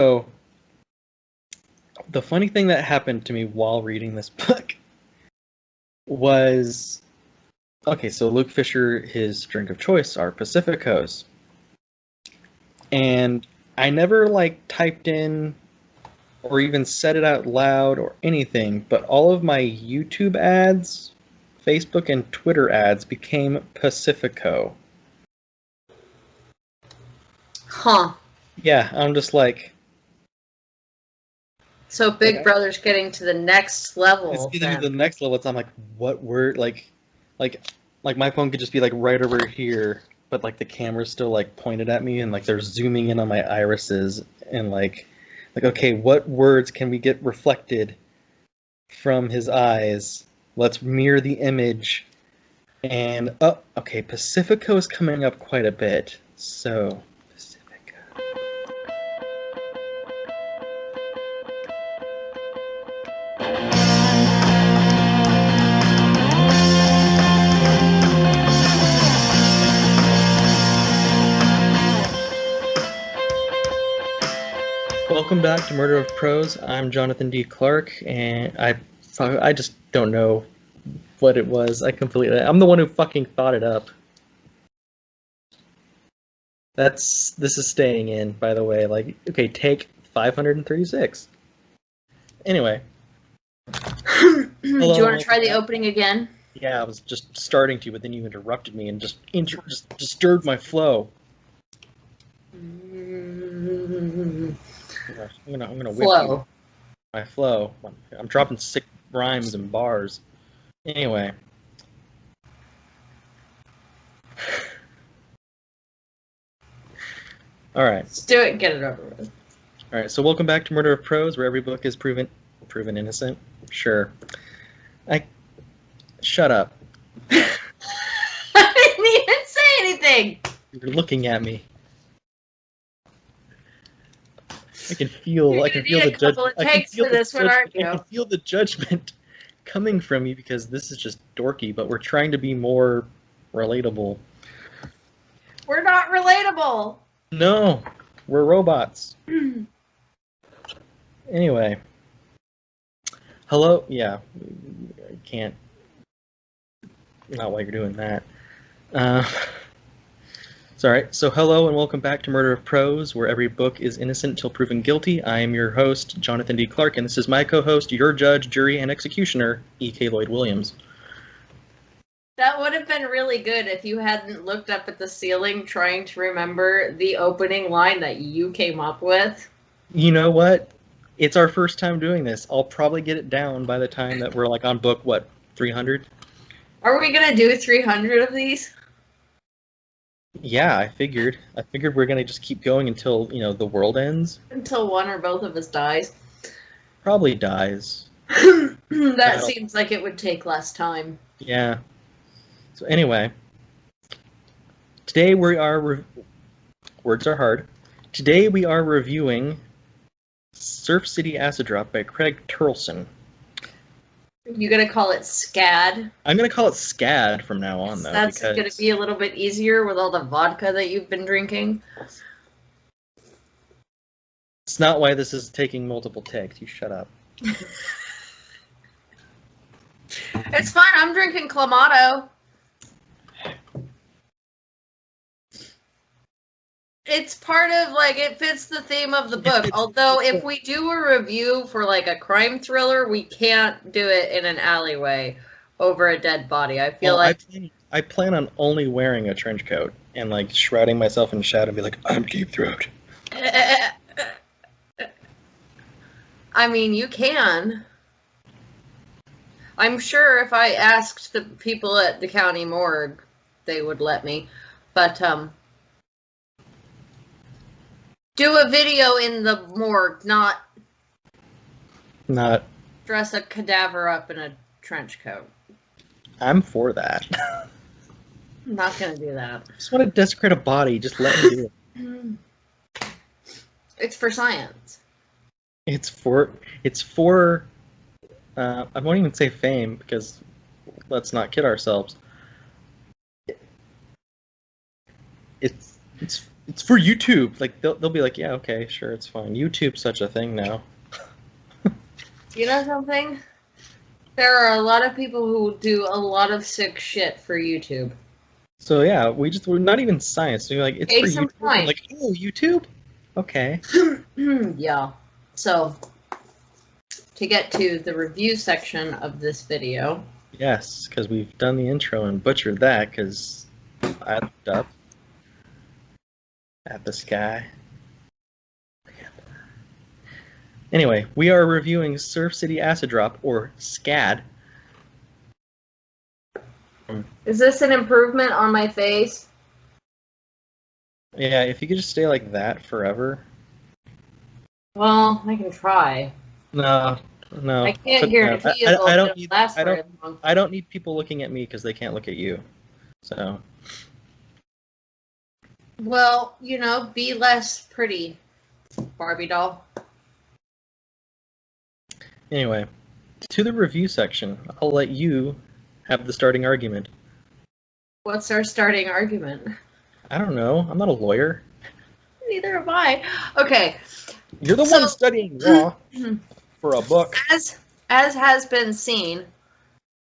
So, the funny thing that happened to me while reading this book was, okay, so Luke Fisher, his drink of choice are Pacificos. And I never, typed in or even said it out loud or anything, but all of my YouTube ads, Facebook and Twitter ads became Pacifico. Huh. Yeah, I'm just like... So Big Brother's getting to the next level. It's getting to the next level. So I'm like, what word? Like my phone could just be right over here, but the camera's still pointed at me, and they're zooming in on my irises, and okay, what words can we get reflected from his eyes? Let's mirror the image, and okay, Pacifico is coming up quite a bit. So. Welcome back to Murder of Prose. I'm Jonathan D. Clark, and I just don't know what it was. I'm the one who fucking thought it up. This is staying in, by the way. Okay, take 536. Anyway. Do you want to try the opening again? Yeah, I was just starting to, but then you interrupted me and just disturbed my flow. I'm gonna whip you. My flow. I'm dropping sick rhymes and bars. Anyway. Alright. Let's do it and get it over with. Alright, so welcome back to Murder of Prose, where every book is proven innocent. Sure. Shut up. I didn't even say anything! You're looking at me. I can feel the judgment. I can feel the judgment coming from you because this is just dorky, but we're trying to be more relatable. We're not relatable. No, we're robots. Anyway. Hello? Yeah. I can't. Not while you're doing that. It's alright. So hello and welcome back to Murder of Prose, where every book is innocent until proven guilty. I am your host, Jonathan D. Clark, and this is my co-host, your judge, jury, and executioner, E.K. Lloyd Williams. That would have been really good if you hadn't looked up at the ceiling trying to remember the opening line that you came up with. You know what? It's our first time doing this. I'll probably get it down by the time that we're on book, 300? Are we going to do 300 of these? Yeah, I figured we're going to just keep going until, the world ends. Until one or both of us dies. Probably dies. That seems like it would take less time. Yeah. So anyway, today we are... Words are hard. Today we are reviewing Surf City Acid Drop by Craig Turleson. You gonna call it SCAD? I'm gonna call it SCAD from now on, though. That's gonna be a little bit easier with all the vodka that you've been drinking. It's not why this is taking multiple takes. You shut up. It's fine. I'm drinking Clamato. It's part of, it fits the theme of the book. Although, if we do a review for, a crime thriller, we can't do it in an alleyway over a dead body. I feel I plan on only wearing a trench coat and, shrouding myself in shadow and be like, I'm Deep Throat. I mean, you can. I'm sure if I asked the people at the county morgue, they would let me. But, do a video in the morgue, not dress a cadaver up in a trench coat. I'm for that. I'm not going to do that. I just want to desecrate a body. Just let me do it. It's for science. It's for I won't even say fame, because let's not kid ourselves. It's it's for YouTube. Like they'll be like, yeah, okay, sure, it's fine. YouTube's such a thing now. You know something? There are a lot of people who do a lot of sick shit for YouTube. So yeah, we're not even science. So you're like, it's Case for in YouTube. point. I'm like, oh, YouTube? Okay. Yeah. So, to get to the review section of this video. Yes, because we've done the intro and butchered that because I looked up at the sky. Anyway, we are reviewing Surf City Acid Drop, or SCAD. Is this an improvement on my face? Yeah, if you could just stay like that forever. Well, I can try. No. I can't guarantee I don't need people looking at me because they can't look at you. So. Well, you know, be less pretty, Barbie doll. Anyway, to the review section. I'll let you have the starting argument. What's our starting argument? I don't know. I'm not a lawyer. Neither am I. Okay. You're the one studying law for a book. As has been seen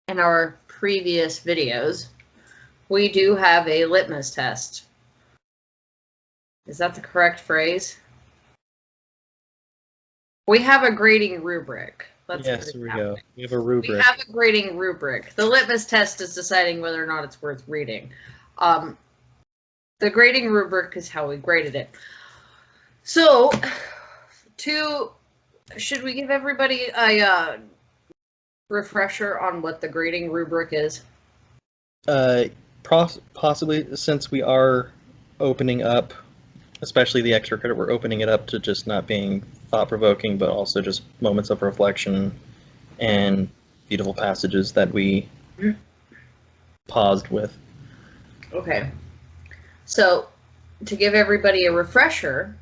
in our previous videos, we do have a litmus test. Is that the correct phrase? We have a grading rubric. Yes, here we go. We have a rubric. We have a grading rubric. The litmus test is deciding whether or not it's worth reading. The grading rubric is how we graded it. So, should we give everybody a refresher on what the grading rubric is? Possibly, since we are opening up, especially the extra credit, we're opening it up to just not being thought-provoking, but also just moments of reflection and beautiful passages that we paused with. Okay. So, to give everybody a refresher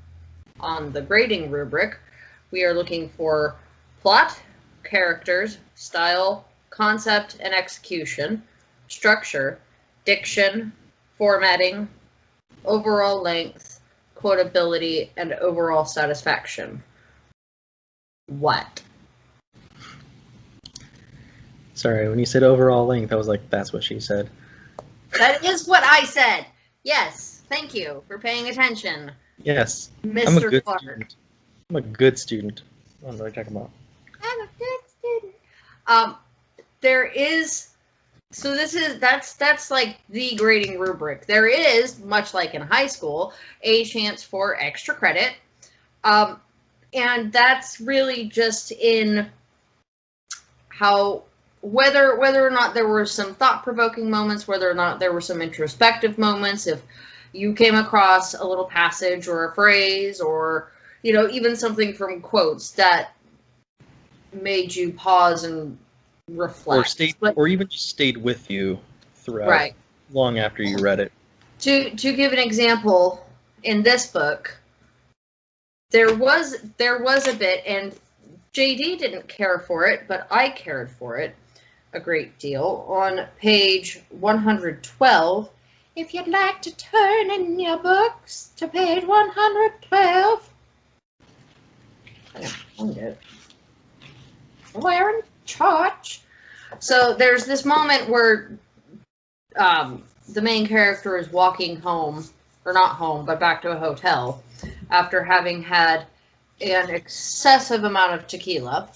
on the grading rubric, we are looking for plot, characters, style, concept and execution, structure, diction, formatting, overall length, quotability, and overall satisfaction. What? Sorry, when you said overall length, I was like, that's what she said. That is what I said. Yes. Thank you for paying attention. Yes. Mr. I'm a good Clark. student. I'm a good student. I don't know what you're talking about. I'm a good student. There is, so that's like the grading rubric. There is, much like in high school, a chance for extra credit. And that's really just in how, whether or not there were some thought-provoking moments, whether or not there were some introspective moments, if you came across a little passage or a phrase or, you know, even something from quotes that made you pause and reflect. Or even just stayed with you throughout, right, long after you read it. To give an example, in this book, there was a bit, and JD didn't care for it, but I cared for it a great deal. On page 112, if you'd like to turn in your books to page 112. I don't find it. We're in church. So there's this moment where the main character is walking home, or not home, but back to a hotel, after having had an excessive amount of tequila.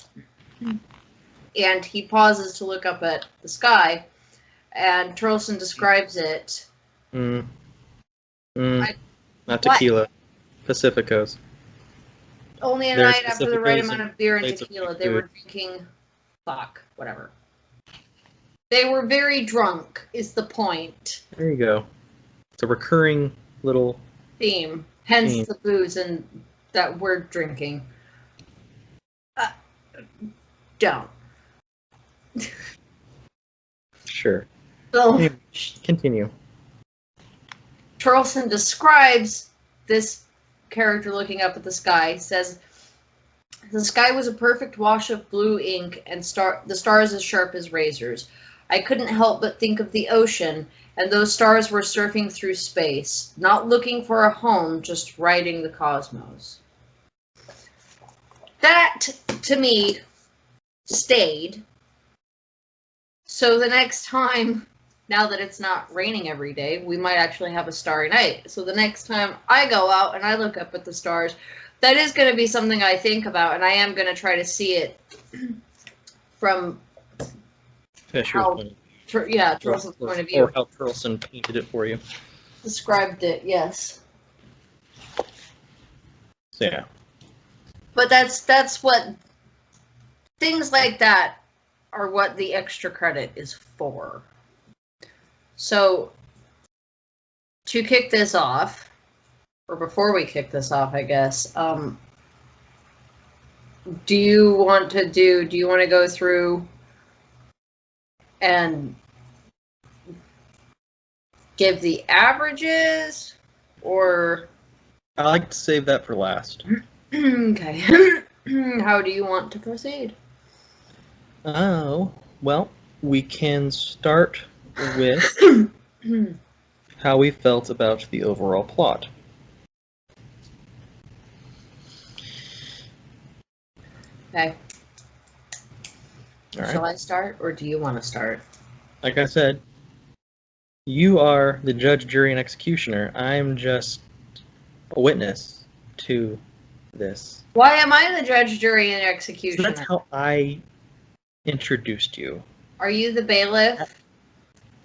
And he pauses to look up at the sky, and Turleson describes it. Not tequila. Pacificos. Only a night after the right amount of beer and tequila. They were drinking. Whatever. They were very drunk, is the point. There you go. It's a recurring little theme. Hence the booze and that we're drinking. Don't. Sure. So, continue. Turleson describes this character looking up at the sky, says, the sky was a perfect wash of blue ink and the stars as sharp as razors. I couldn't help but think of the ocean and those stars were surfing through space, not looking for a home, just riding the cosmos. That, to me, stayed. So the next time, now that it's not raining every day, we might actually have a starry night. So the next time I go out and I look up at the stars, that is going to be something I think about, and I am going to try to see it from Turleson's point of view. Or how Turleson painted it for you. Described it, yes. So, yeah. But that's what, things like that are what the extra credit is for. So, to kick this off, or before we kick this off, I guess, do you want to go through and give the averages, or? I like to save that for last. Okay. How do you want to proceed? Oh, well, we can start with how we felt about the overall plot. Okay. All right. Shall I start, or do you want to start? Like I said, you are the judge, jury, and executioner. I'm just a witness to this. Why am I the judge, jury, and executioner? So that's how I introduced you. Are you the bailiff?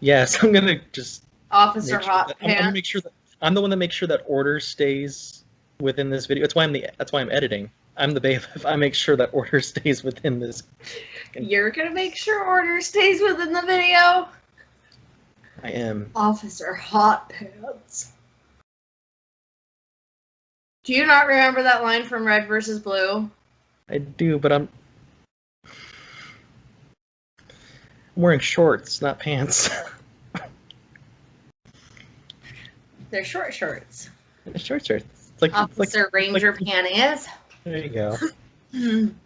Yes, I'm gonna just Officer Hot I'm gonna make sure that I'm the one that makes sure that order stays within this video. That's why I'm editing. I'm the bailiff. I make sure that order stays within this. You're gonna make sure order stays within the video? I am. Officer Hot Pants. Do you not remember that line from Red vs. Blue? I do, but I'm wearing shorts, not pants. They're short shorts. Short shorts. It's like Officer Ranger panties. There you go.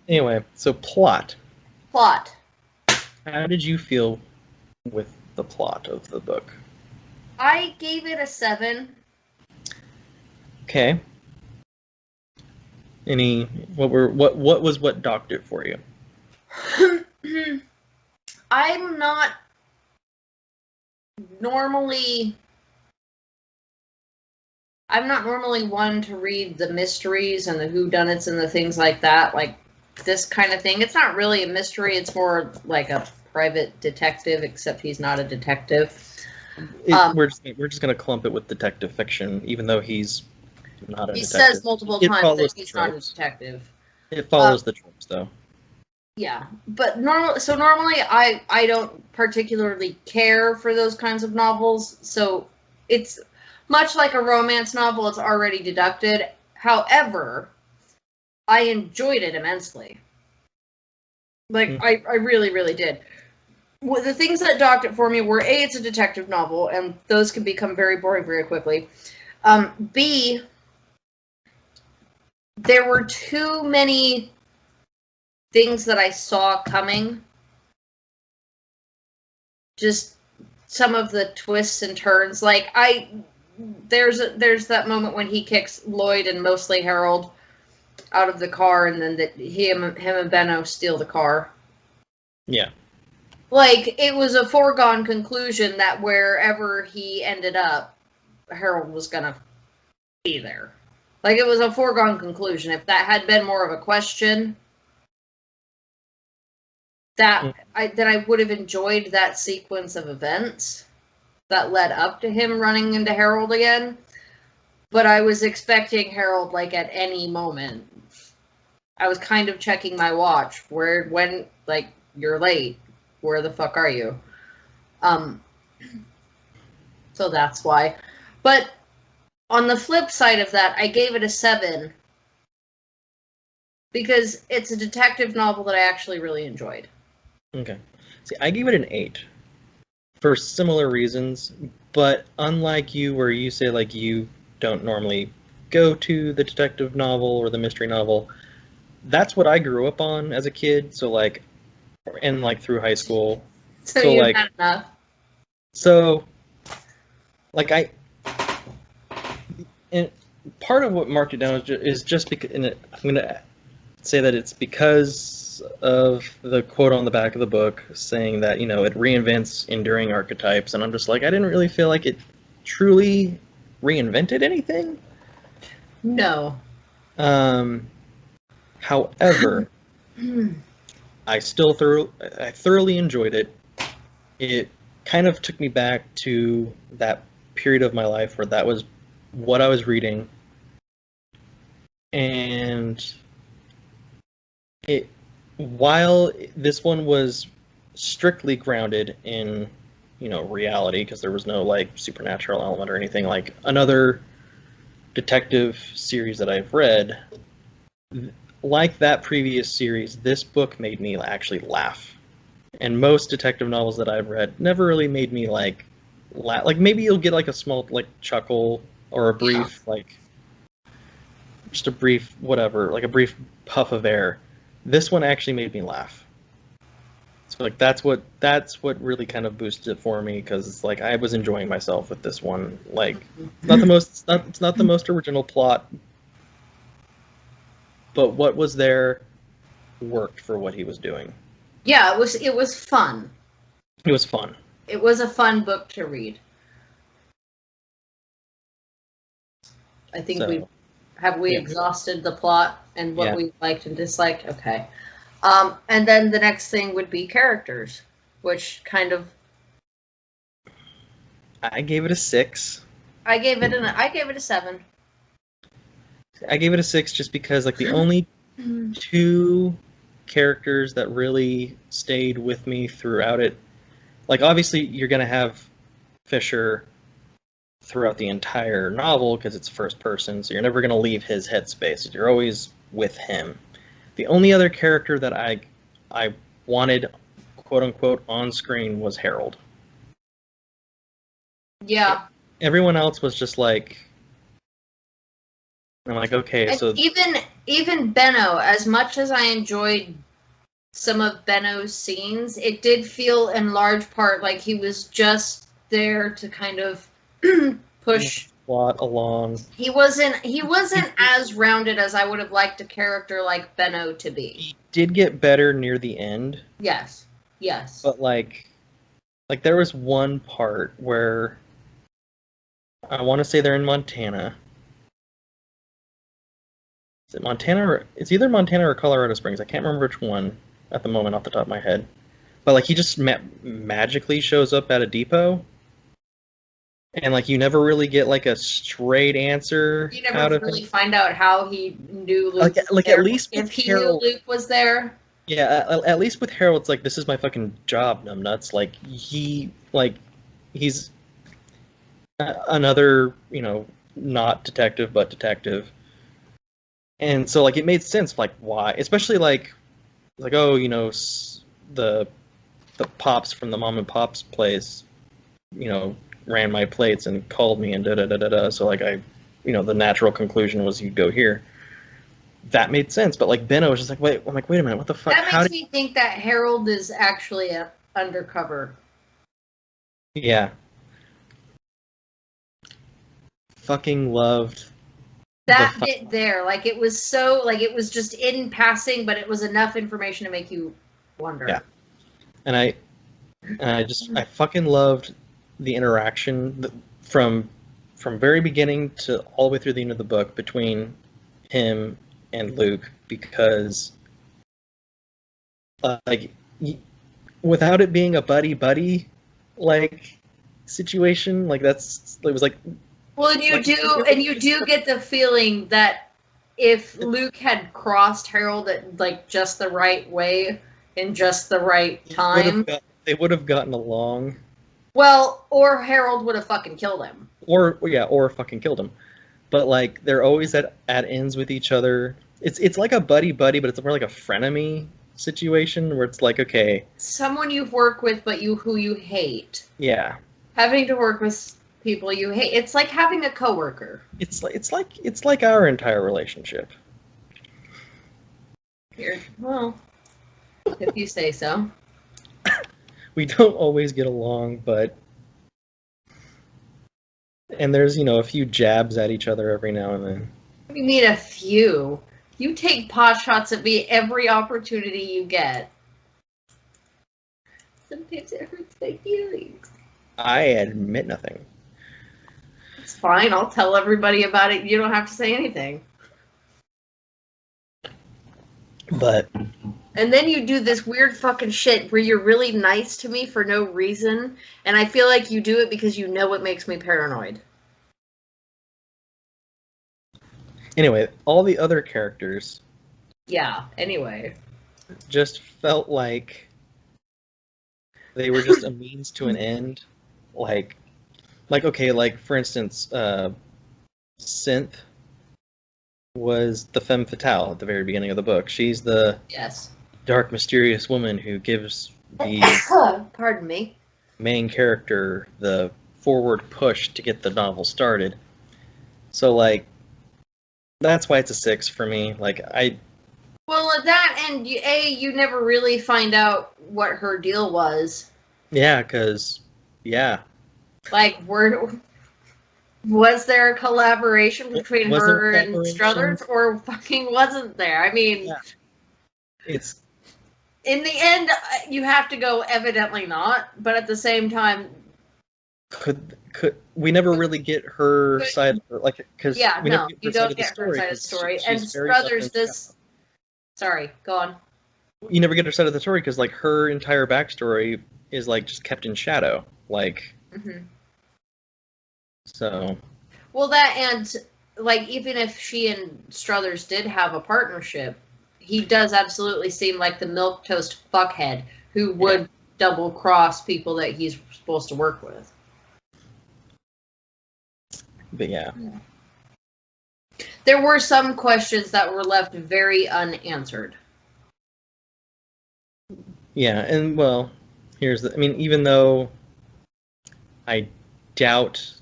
Anyway, so plot. Plot. How did you feel with the plot of the book? I gave it a 7. Okay. What docked it for you? I'm not normally one to read the mysteries and the whodunits and the things like that, like this kind of thing. It's not really a mystery, it's more like a private detective, except he's not a detective. We're just gonna clump it with detective fiction, even though he's not a detective. He says multiple times that he's not a detective. It follows the tropes, though. Yeah, but normally I don't particularly care for those kinds of novels, so it's much like a romance novel, it's already deducted. However, I enjoyed it immensely. Like, I really, really did. Well, the things that docked it for me were, A, it's a detective novel, and those can become very boring very quickly. B, there were too many things that I saw coming. Just some of the twists and turns. Like, there's that moment when he kicks Lloyd and mostly Harold out of the car, and then him and Benno steal the car. Yeah. Like, it was a foregone conclusion that wherever he ended up, Harold was gonna be there. Like, it was a foregone conclusion. If that had been more of a question, then I would have enjoyed that sequence of events that led up to him running into Harold again. But I was expecting Harold, like, at any moment. I was kind of checking my watch. When, like, you're late. Where the fuck are you? So that's why. But on the flip side of that, I gave it a 7 because it's a detective novel that I actually really enjoyed. Okay. See, I gave it an 8 for similar reasons, but unlike you, where you say, like, you don't normally go to the detective novel or the mystery novel, that's what I grew up on as a kid, so, like, and, like, through high school. So you like, had enough? So, like and part of what marked it down is just because, and I'm gonna say that it's because of the quote on the back of the book saying that, you know, it reinvents enduring archetypes, and I'm just like, I didn't really feel like it truly reinvented anything. No. However, I thoroughly enjoyed it. It kind of took me back to that period of my life where that was what I was reading, and while this one was strictly grounded in, you know, reality, because there was no like supernatural element or anything, like another detective series that I've read, like that previous series, this book made me actually laugh. And most detective novels that I've read never really made me like laugh. Like maybe you'll get like a small like chuckle or a brief like just a brief whatever, like a brief puff of air. This one actually made me laugh. So like that's what really kind of boosted it for me, because like I was enjoying myself with this one. Like it's not the most original plot, but what was there worked for what he was doing. Yeah, it was fun. It was fun. It was a fun book to read. I think we exhausted the plot and what we liked and disliked. Okay. And then the next thing would be characters, which kind of. I gave it a 6. I gave it a 7. I gave it a 6 just because like the only 2 characters that really stayed with me throughout it, like obviously you're gonna have Fisher throughout the entire novel because it's first person, so you're never gonna leave his headspace. You're always with him. The only other character that I wanted, quote unquote, on screen was Harold. Yeah. Everyone else was just like, I'm like, okay, and so even Benno, as much as I enjoyed some of Benno's scenes, it did feel in large part like he was just there to kind of push plot along. He wasn't as rounded as I would have liked a character like Benno to be. He did get better near the end. Yes. But like there was one part where I want to say they're in Montana. Is it Montana or it's either Montana or Colorado Springs? I can't remember which one at the moment off the top of my head. But like he just magically shows up at a depot, and like you never really get like a straight answer. You never really find out how he knew Luke. Like at least if he knew Luke was there. Yeah, at least with Harold, it's like, this is my fucking job, numbnuts. Like he's another, you know, not detective but detective. And so, like, it made sense, like, why, especially like, oh, you know, the pops from the mom and pop's place, you know, ran my plates and called me and da-da-da-da-da. So, like, you know, the natural conclusion was you'd go here. That made sense, but, like, Benno was just like, wait a minute, what the fuck? That makes me think that Harold is actually undercover. Yeah. Fucking loved that bit there. Like, it was so, like, it was just in passing, but it was enough information to make you wonder. Yeah. And I fucking loved the interaction from very beginning to all the way through the end of the book between him and Luke, because like without it being a buddy like situation, like it was like, well, and you do get the feeling that if Luke had crossed Harold at like just the right way in just the right time, they would have gotten along. Well, or Harold would have fucking killed him. Or fucking killed him. But like they're always at ends with each other. It's like a buddy, but it's more like a frenemy situation where it's like, okay, someone you've worked with but who you hate. Yeah. Having to work with people you hate. It's like having a coworker. It's like our entire relationship. Here, well, if you say so. We don't always get along, but And there's, a few jabs at each other every now and then. What do you mean a few? You take pot shots at me every opportunity you get. Sometimes it hurts my feelings. I admit nothing. It's fine. I'll tell everybody about it. You don't have to say anything. But... And then you do this weird fucking shit where you're really nice to me for no reason, and I feel like you do it because you know it makes me paranoid. Anyway, all the other characters... Yeah, anyway. Just felt like they were just a means to an end. Like, for instance, Synth was the femme fatale at the very beginning of the book. She's the dark, mysterious woman who gives the pardon me, main character the forward push to get the novel started. So, that's why it's a 6 for me. Well, that and you never really find out what her deal was. Yeah, because, was there a collaboration between her and Struthers, or fucking wasn't there? I mean, it's... In the end, you have to go evidently not, but at the same time... Could we never really get her side, because you don't get her side of the story. And Struthers, sorry, go on. You never get her side of the story because her entire backstory is just kept in shadow, So. Well, that and even if she and Struthers did have a partnership, he does absolutely seem like the milquetoast fuckhead who would double cross people that he's supposed to work with. But yeah. There were some questions that were left very unanswered. Yeah, and even though I doubt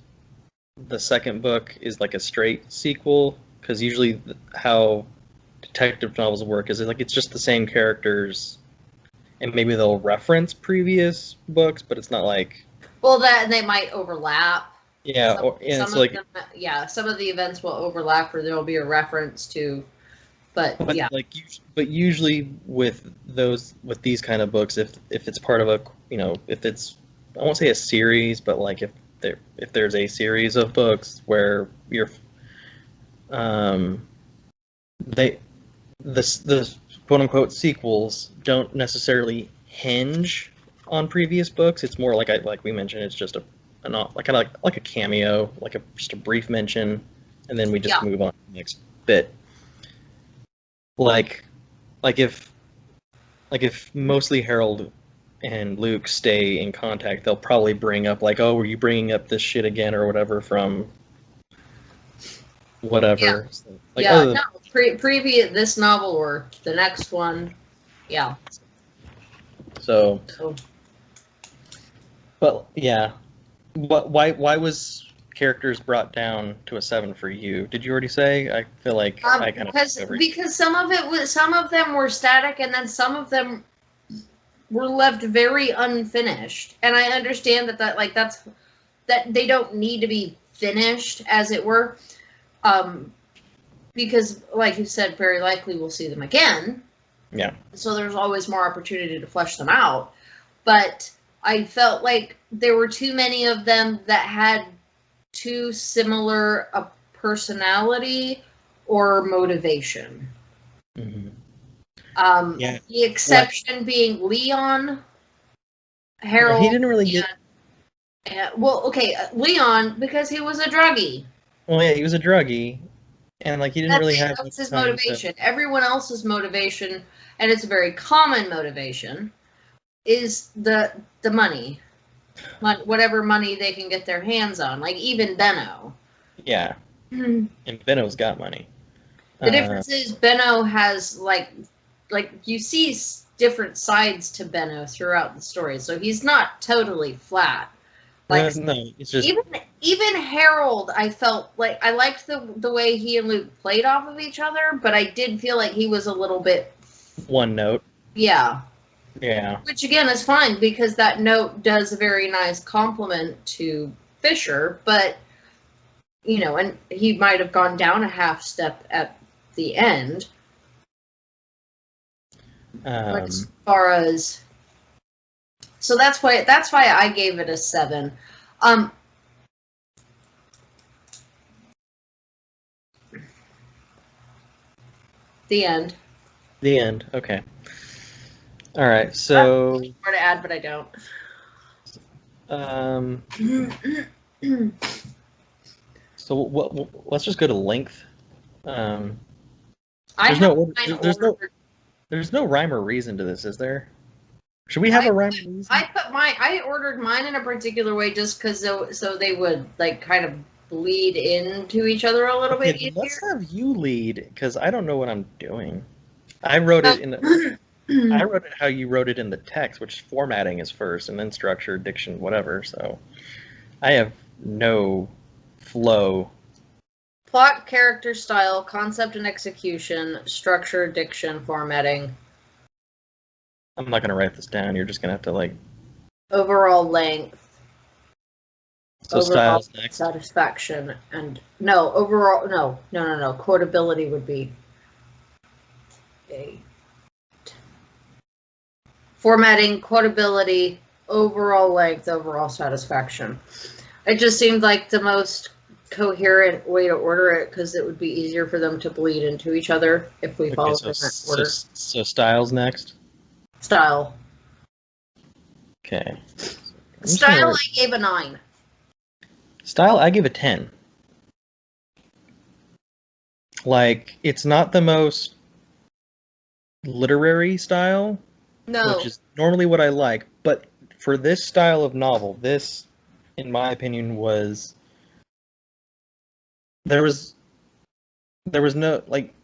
the second book is a straight sequel, because usually how detective novels work is it's just the same characters, and maybe they'll reference previous books, but it's not Well, that and they might overlap. Yeah, some of the events will overlap, or there will be a reference to, but yeah. But usually with these kind of books, if it's part of a, if it's, I won't say a series, but if there's a series of books where you're, the quote unquote sequels don't necessarily hinge on previous books. It's more like we mentioned, it's just kind of like a cameo, just a brief mention, and then we just move on to the next bit. If mostly Harold and Luke stay in contact, they'll probably bring up oh, were you bringing up this shit again or whatever from whatever. Previous this novel or the next one, So. But yeah. Why was characters brought down to a 7 for you? Did you already say? I feel like I kind of because some of them were static, and then some of them were left very unfinished. And I understand that they don't need to be finished, as it were, because like you said, very likely we'll see them again. Yeah. So there's always more opportunity to flesh them out, but I felt like there were too many of them that had too similar a personality or motivation. Mm-hmm. The exception being Leon, Harold. Well, he didn't really get. Leon, because he was a druggie. Well, yeah, he was a druggie, and he didn't really have. That's his motivation. Everyone else's motivation, and it's a very common motivation, is the money, whatever money they can get their hands on. Even Benno. Yeah. And Benno's got money. The difference is Benno has you see different sides to Benno throughout the story, so he's not totally flat. No, it's just even Harold. I felt I liked the way he and Luke played off of each other, but I did feel like he was a little bit one note. Yeah. Yeah. Which again is fine because that note does a very nice compliment to Fisher, but and he might have gone down a half step at the end. As far as, so that's why I gave it a 7. The end. The end. Okay. All right. So more to add, but I don't. So let's just go to length. There's no rhyme or reason to this, is there? Should we have a rhyme or reason? I ordered mine in a particular way just because so they would like kind of bleed into each other a little bit easier. Let's have you lead, because I don't know what I'm doing. I wrote it in I wrote it how you wrote it in the text, which formatting is first, and then structure, diction, whatever. So I have no flow. Plot, character, style, concept and execution, structure, diction, formatting. I'm not going to write this down. You're just going to have to like... Overall length. So overall styles next. Satisfaction. And no, overall, no. Quotability would be... Formatting, quotability, overall length, overall satisfaction. It just seemed like the most coherent way to order it because it would be easier for them to bleed into each other if we follow different order. So styles next? Style. Okay. Style I gave a 9. Style I gave a 10. Like, it's not the most literary style. No. Which is normally what I like, but for this style of novel, this, in my opinion, was... There was no, like...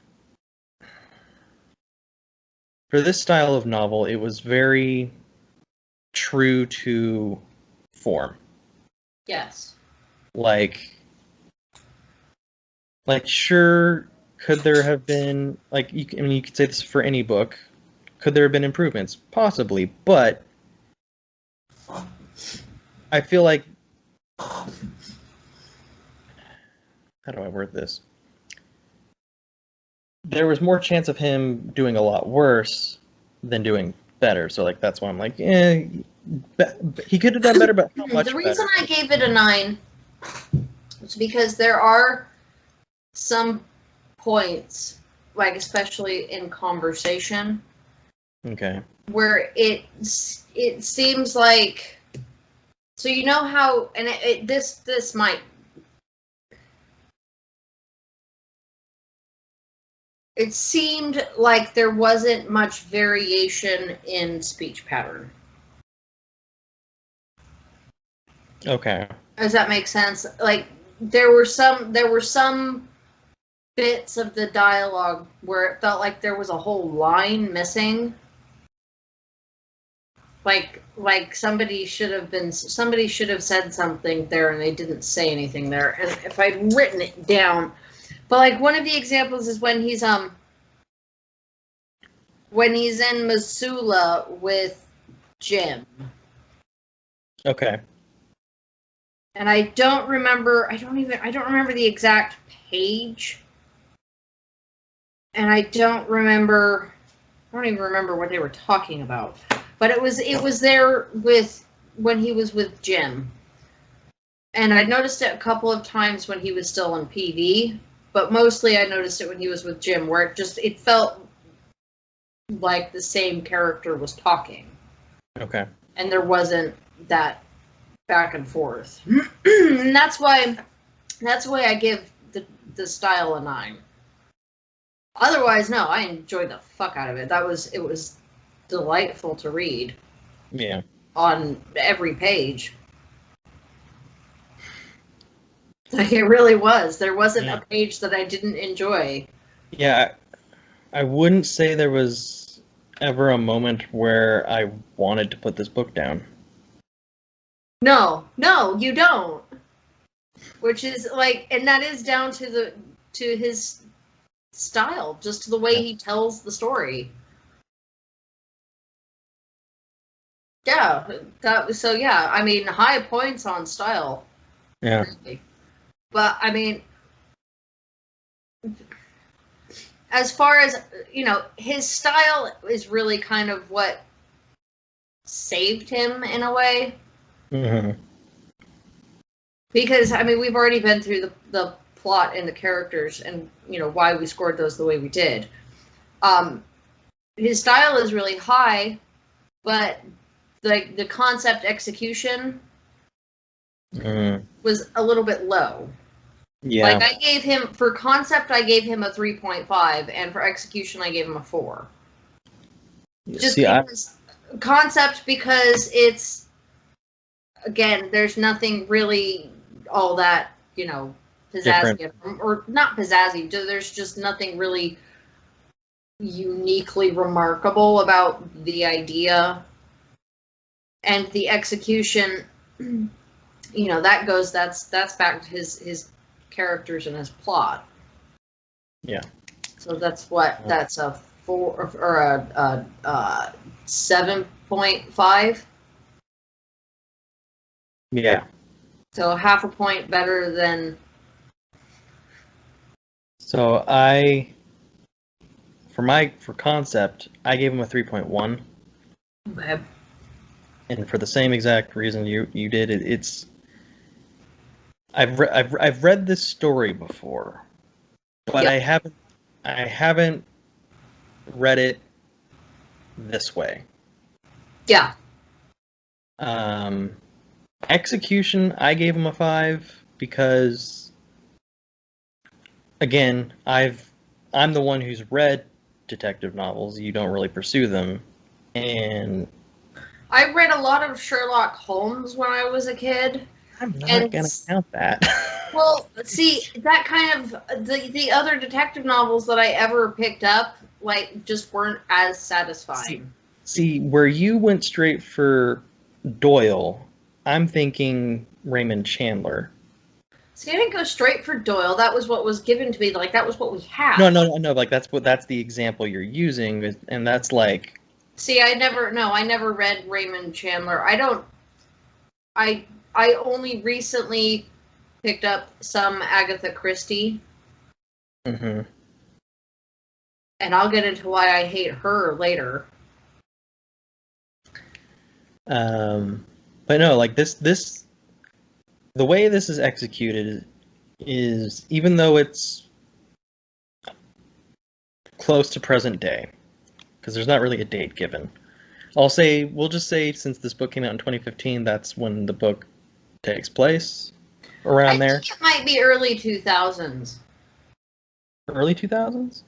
For this style of novel, it was very true to form. Yes. Like, sure, could there have been, like, you could say this for any book. Could there have been improvements? Possibly, but I feel like... How do I word this? There was more chance of him doing a lot worse than doing better. So, like, that's why I'm like, he could have done better, but how much better? The reason I gave it a 9 is because there are some points, like especially in conversation, okay, where it seems like, so you know how, and this might, it seemed like there wasn't much variation in speech pattern. Okay. Does that make sense? Like there were some bits of the dialogue where it felt like there was a whole line missing. Like somebody should have said something there and they didn't say anything there. And if I'd written it down, but like one of the examples is when he's in Missoula with Jim. Okay. And I don't remember the exact page. And I don't even remember what they were talking about. But it was there when he was with Jim. And I noticed it a couple of times when he was still in PV, but mostly I noticed it when he was with Jim, where it felt like the same character was talking. Okay. And there wasn't that back and forth. And that's why I give the style a 9. Otherwise, no, I enjoyed the fuck out of it. It was delightful to read. Yeah. On every page. Like it really was. There wasn't a page that I didn't enjoy. Yeah, I wouldn't say there was ever a moment where I wanted to put this book down. No, you don't. Which is like, and that is down to his style, just to the way he tells the story. Yeah, I mean, high points on style. Yeah. Really. But I mean, as far as, his style is really kind of what saved him in a way. Mm-hmm. Because, I mean, we've already been through the plot and the characters and, why we scored those the way we did. His style is really high, but the concept execution was a little bit low. Yeah. Like, for concept, I gave him a 3.5, and for execution, I gave him a 4. Concept, because it's, again, there's nothing really all that, pizzazzy, or not pizzazzy, there's just nothing really uniquely remarkable about the idea. And the execution, that's back to his characters and his plot. Yeah. So that's a 4 or a 7.5. Yeah. So half a point better than. So for concept, I gave him a 3.1. Okay. And for the same exact reason you did, it's. I've read this story before, but yep. I haven't read it this way. Yeah. Execution, I gave him a 5 because, again, I'm the one who's read detective novels. You don't really pursue them, and I read a lot of Sherlock Holmes when I was a kid. I'm not gonna count that. Well, see, that kind of the other detective novels that I ever picked up, like, just weren't as satisfying. See, where you went straight for Doyle, I'm thinking Raymond Chandler. See, I didn't go straight for Doyle. That was what was given to me. Like, that was what we had. No. Like, that's the example you're using, and that's like. See, I never read Raymond Chandler. I only recently picked up some Agatha Christie. Mm-hmm. And I'll get into why I hate her later. But no, like this, the way this is executed is, even though it's close to present day, because there's not really a date given. We'll just say, since this book came out in 2015, that's when the book takes place, around there. I think it might be early 2000s. Early 2000s?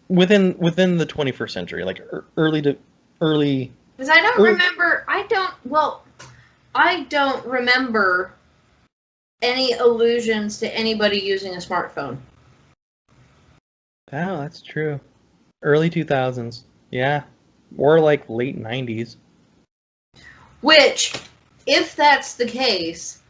Within the 21st century, like early. Because I don't remember. I don't remember any allusions to anybody using a smartphone. Oh, that's true. Early 2000s, yeah, or like late 90s. Which, if that's the case,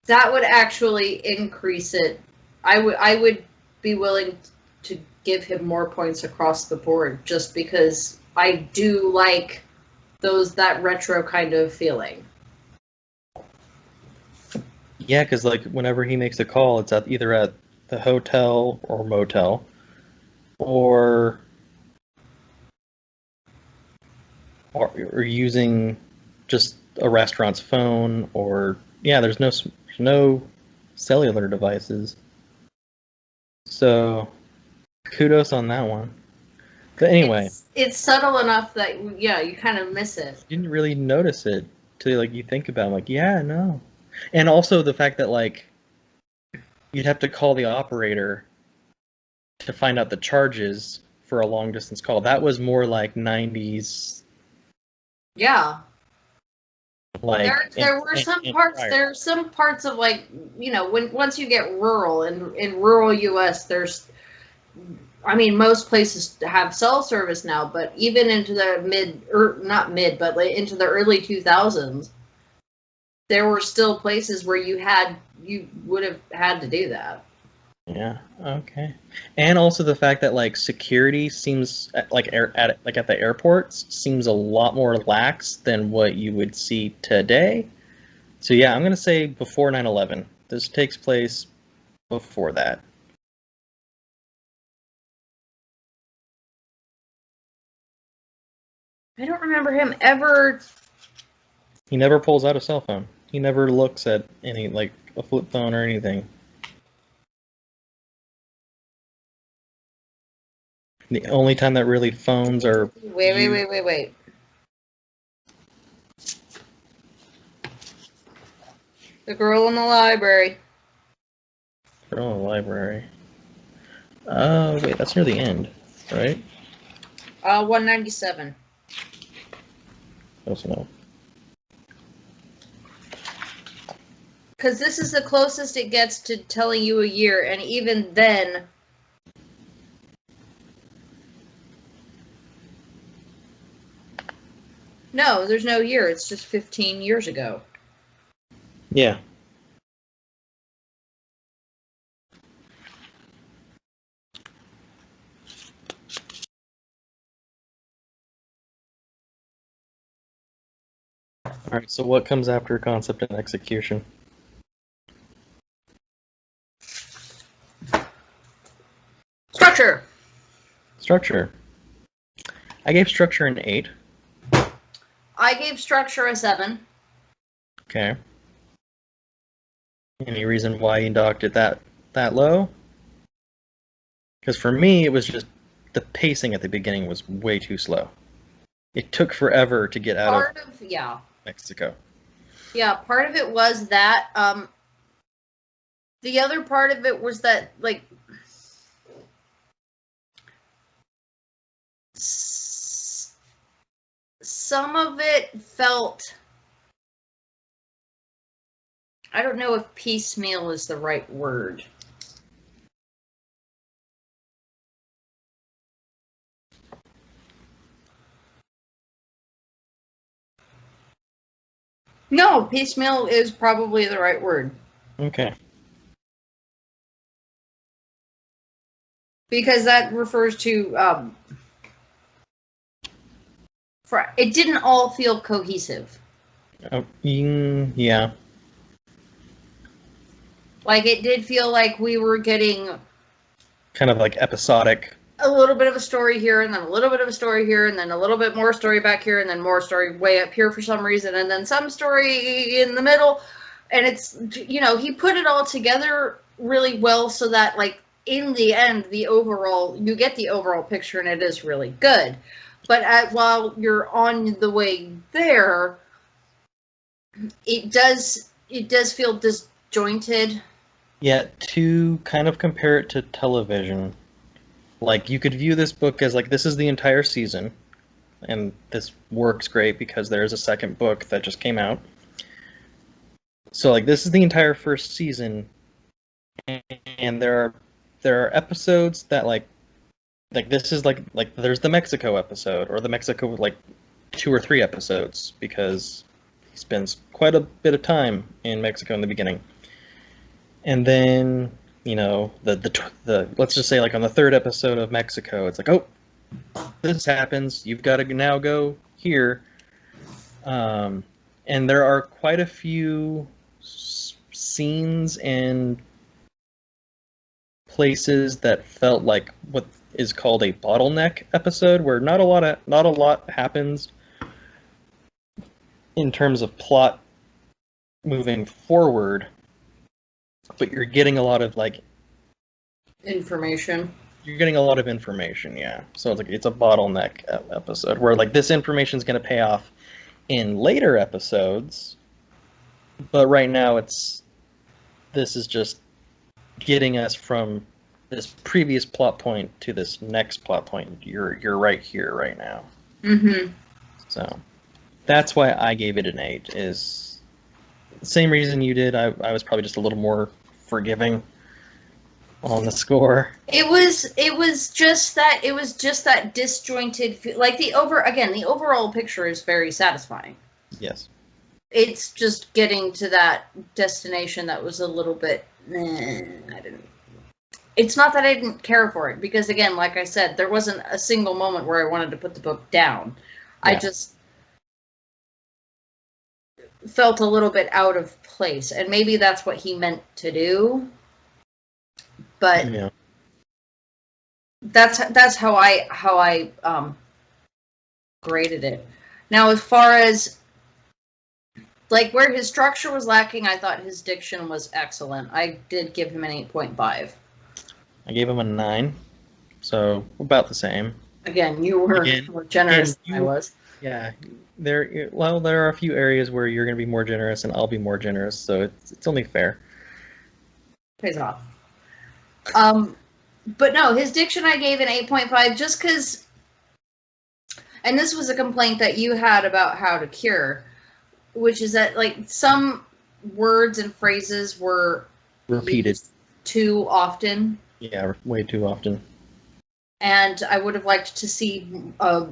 that would actually increase it. I would be willing to give him more points across the board, just because I do like that retro kind of feeling. Yeah, because like whenever he makes a call, it's either at the hotel or motel, or using just a restaurant's phone, or there's no cellular devices. So kudos on that one. But anyway, it's subtle enough that you kind of miss it. You didn't really notice it till like you think about it, like, no. And also the fact that like you'd have to call the operator to find out the charges for a long distance call. That was more like 90s. Yeah. Like there were some parts of, like, once you get rural, in rural US, most places have cell service now, but even into the into the early 2000s, there were still places where you would have had to do that. Yeah. Okay. And also the fact that like security seems at the airports seems a lot more lax than what you would see today. So yeah, I'm gonna say before 9/11. This takes place before that. I don't remember him ever. He never pulls out a cell phone. He never looks at any, like, a flip phone or anything. The only time that really phones are... Wait. The girl in the library. Girl in the library. Wait, that's near the end, right? 197. Close enough. Because this is the closest it gets to telling you a year, and even then... No, there's no year. It's just 15 years ago. Yeah. Alright, so what comes after concept and execution? Structure! Structure. I gave structure an 8. I gave structure a 7. Okay. Any reason why you docked it that low? Because for me, it was just the pacing at the beginning was way too slow. It took forever to get out of Mexico. Yeah, part of it was that. The other part of it was that, like, some of it felt... I don't know if piecemeal is the right word. No, piecemeal is probably the right word. Okay. Because that refers to, it didn't all feel cohesive. Yeah. Like, it did feel like we were getting... kind of like episodic. A little bit of a story here, and then a little bit of a story here, and then a little bit more story back here, and then more story way up here for some reason, and then some story in the middle. And it's, you know, he put it all together really well so that, like, in the end, you get the overall picture, and it is really good. But while you're on the way there, it does feel disjointed. Yeah, to kind of compare it to television, like, you could view this book as, like, this is the entire season, and this works great because there's a second book that just came out. So, like, this is the entire first season, and there are episodes that, like this is, like, there's the Mexico episode, or the Mexico, like, 2 or 3 episodes, because he spends quite a bit of time in Mexico in the beginning. And then, you know, the let's just say, like, on the 3rd episode of Mexico, it's like, oh, this happens, you've got to now go here. And there are quite a few scenes and places that felt like what is called a bottleneck episode, where not a lot happens in terms of plot moving forward, but you're getting a lot of, like, Information. You're getting a lot of information, yeah. So it's like it's a bottleneck episode where, like, this information is going to pay off in later episodes, but right now this is just getting us from this previous plot point to this next plot point. You're right here, right now. Mm-hmm. So that's why I gave it an 8. Is the same reason you did. I was probably just a little more forgiving on the score. It was just that disjointed, like, the overall picture is very satisfying. Yes. It's just getting to that destination that was a little bit, it's not that I didn't care for it, because, again, like I said, there wasn't a single moment where I wanted to put the book down. Yeah. felt a little bit out of place, and maybe that's what he meant to do. But Yeah. that's how I graded it. Now, as far as like where his structure was lacking, I thought his diction was excellent. I did give him an 8.5. I gave him a 9, so about the same. Again, you were more generous than I was. Yeah, there are a few areas where you're going to be more generous and I'll be more generous, so it's only fair. Pays off. But no, his diction I gave an 8.5 just because, and this was a complaint that you had about How to Cure, which is that like some words and phrases were repeated too often. Yeah, way too often. And I would have liked to see a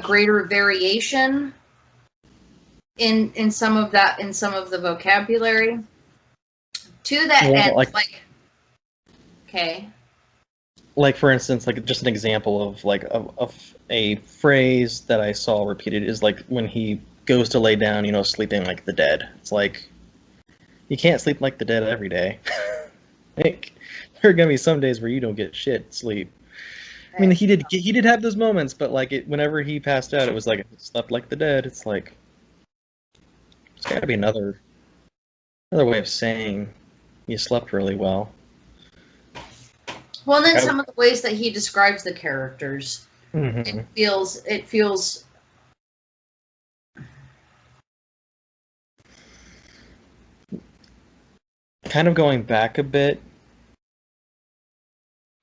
greater variation in some of that, in some of the vocabulary. To that end, like okay. Like for instance, like just an example of like of a phrase that I saw repeated is like when he goes to lay down, you know, sleeping like the dead. It's like you can't sleep like the dead every day. Like there are gonna be some days where you don't get shit sleep. I mean, he did have those moments, but like whenever he passed out, it was like slept like the dead. It's like it's got to be another way of saying you slept really well. Well, and then some of the ways that he describes the characters, mm-hmm. it feels kind of going back a bit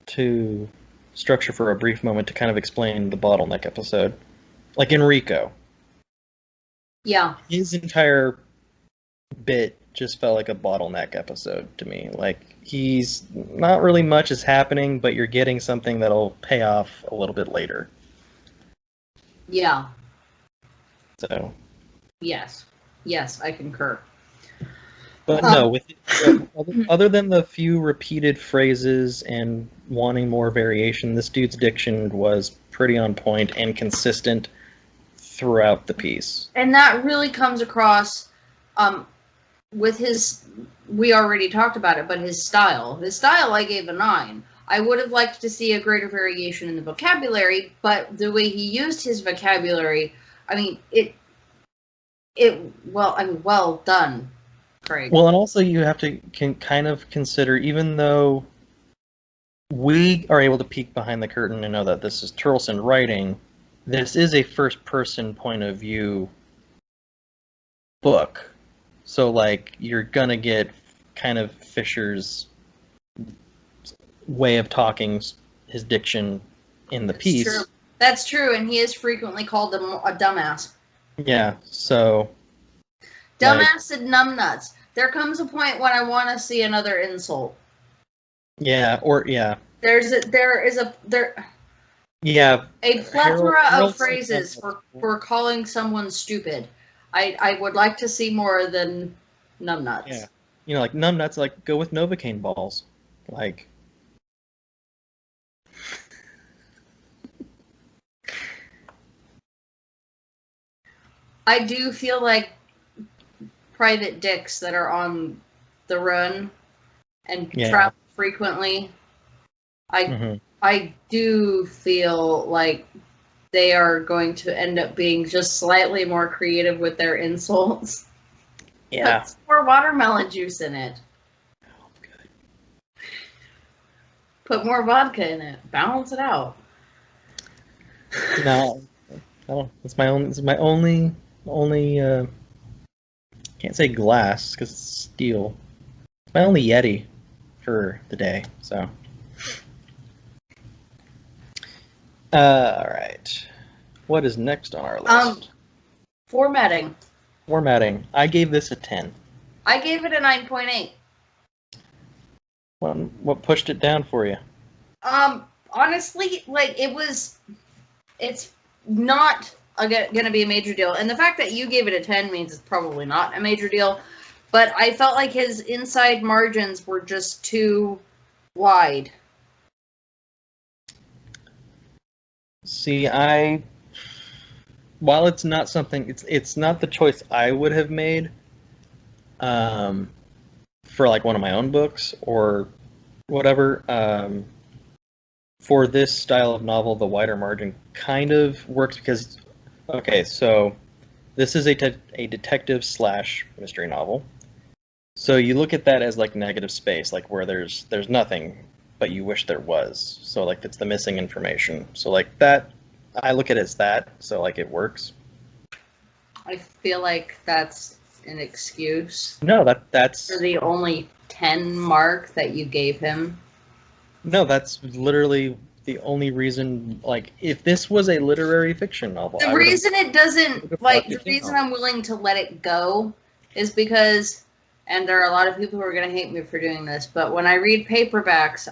to structure for a brief moment to kind of explain the bottleneck episode. Like Enrico. Yeah. His entire bit just felt like a bottleneck episode to me. Like he's not really much is happening, but you're getting something that'll pay off a little bit later. Yeah. So. Yes, I concur. But no, with other than the few repeated phrases and wanting more variation, this dude's diction was pretty on point and consistent throughout the piece. And that really comes across with his, we already talked about it, but his style. His style I gave a 9. I would have liked to see a greater variation in the vocabulary, but the way he used his vocabulary, I mean, well done, Craig. Well, and also you have to kind of consider, even though we are able to peek behind the curtain and know that this is Turleson writing, this is a first-person point of view book. So, like, you're gonna get kind of Fisher's way of talking, his diction in the piece. True. That's true, and he is frequently called a dumbass. Yeah, so... Dumbass and numbnuts. There comes a point when I want to see another insult. Yeah, or, yeah. There is a Yeah. A plethora of phrases for calling someone stupid. I would like to see more than numbnuts. Yeah. You know, like numbnuts, like go with Novocaine balls. Like. I do feel like private dicks that are on the run and travel frequently. I do feel like they are going to end up being just slightly more creative with their insults. Yeah. Put some more watermelon juice in it. Oh, good. Put more vodka in it. Balance it out. No, it's my only. Can't say glass because it's steel. It's my only Yeti for the day. So. All right. What is next on our list? Formatting. Formatting. I gave this a 10. I gave it a 9.8. What pushed it down for you? Honestly, like it's not going to be a major deal. And the fact that you gave it a 10 means it's probably not a major deal. But I felt like his inside margins were just too wide. See, while it's not something, it's not the choice I would have made, for like one of my own books or whatever. For this style of novel, the wider margin kind of works because, okay, so this is a detective slash mystery novel. So you look at that as like negative space, like where there's nothing, but you wish there was. So like it's the missing information. So like that, I look at it as that. So like it works. I feel like that's an excuse No, that's for the only 10 mark that you gave him. no, that's literally the only reason. Like if this was a literary fiction novel, The reason it doesn't, like, the reason novel. I'm willing to let it go is because, and there are a lot of people who are going to hate me for doing this, but when I read paperbacks,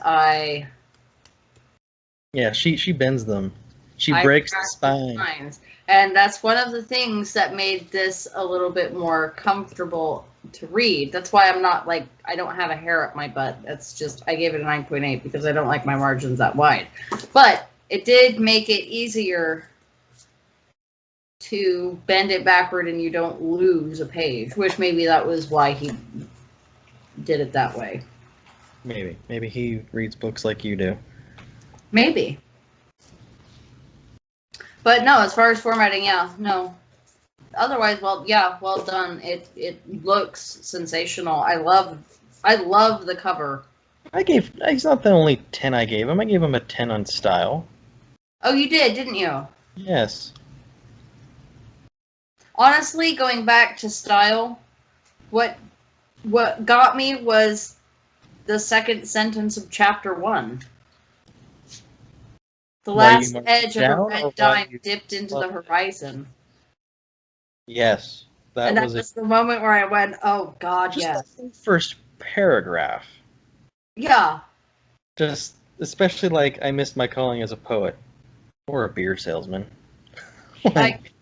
Yeah, she bends them. She I breaks the crack spine. spines. And that's one of the things that made this a little bit more comfortable to read. That's why I'm not like, I don't have a hair up my butt. That's just, I gave it a 9.8 because I don't like my margins that wide. But it did make it easier to bend it backward and you don't lose a page, which maybe that was why he did it that way. Maybe he reads books like you do. Maybe. But no, as far as formatting, yeah, no. Otherwise, well, yeah, well done. It looks sensational. I love the cover. He's not the only 10 I gave him. I gave him a 10 on style. Oh, you did, didn't you? Yes. Honestly, going back to style, what got me was the second sentence of chapter 1. The last edge of a red dime dipped into the horizon. Yes. And that was the moment where I went, oh, God, yes. The first paragraph. Yeah. Just, especially like, I missed my calling as a poet. Or a beer salesman. Like,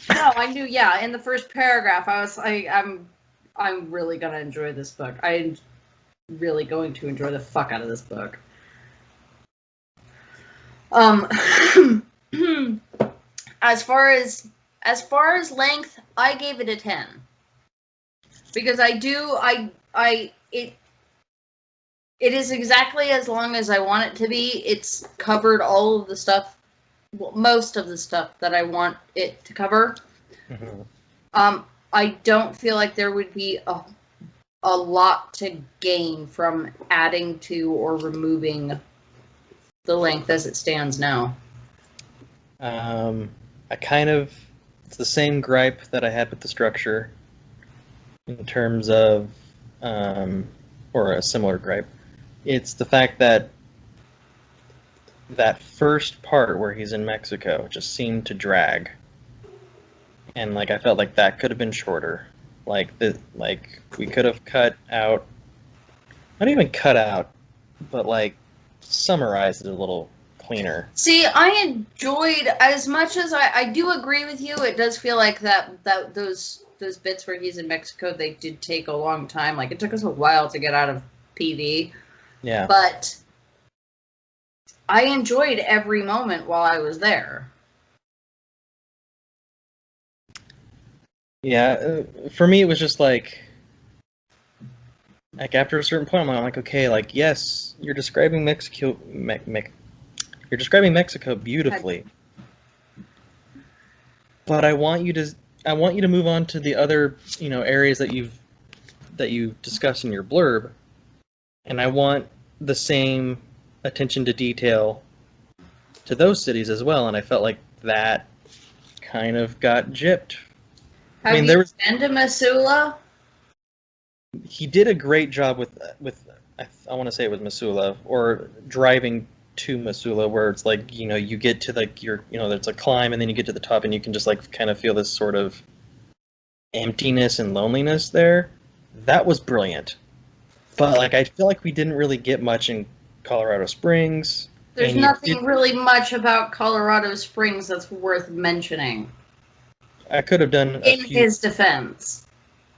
no, I knew, yeah, in the first paragraph, I was like, I'm really going to enjoy this book. I'm really going to enjoy the fuck out of this book. As far as length, I gave it a 10. Because it is exactly as long as I want it to be. It's covered all of the stuff, well, most of the stuff that I want it to cover. Mm-hmm. I don't feel like there would be a lot to gain from adding to or removing the length as it stands now. It's the same gripe that I had with the structure in terms of, or a similar gripe. It's the fact that first part where he's in Mexico just seemed to drag. And like I felt like that could have been shorter. Like we could have cut out, not even cut out, but like summarized it a little cleaner. See, I enjoyed, as much as I do agree with you, it does feel like that those bits where he's in Mexico, they did take a long time. Like, it took us a while to get out of PV. Yeah. But I enjoyed every moment while I was there. Yeah, for me it was just like after a certain point, I'm like, okay, like, yes, you're describing Mexico, you're describing Mexico beautifully, but I want you to move on to the other, areas that you discussed in your blurb, and I want the same attention to detail to those cities as well, and I felt like that kind of got gypped. Have you been to Missoula? He did a great job with I want to say it was Missoula, or driving to Missoula, where it's like, you get to like there's a climb and then you get to the top and you can just like kind of feel this sort of emptiness and loneliness there. That was brilliant. But like I feel like we didn't really get much in Colorado Springs. There's nothing really much about Colorado Springs that's worth mentioning. I could have done in his defense.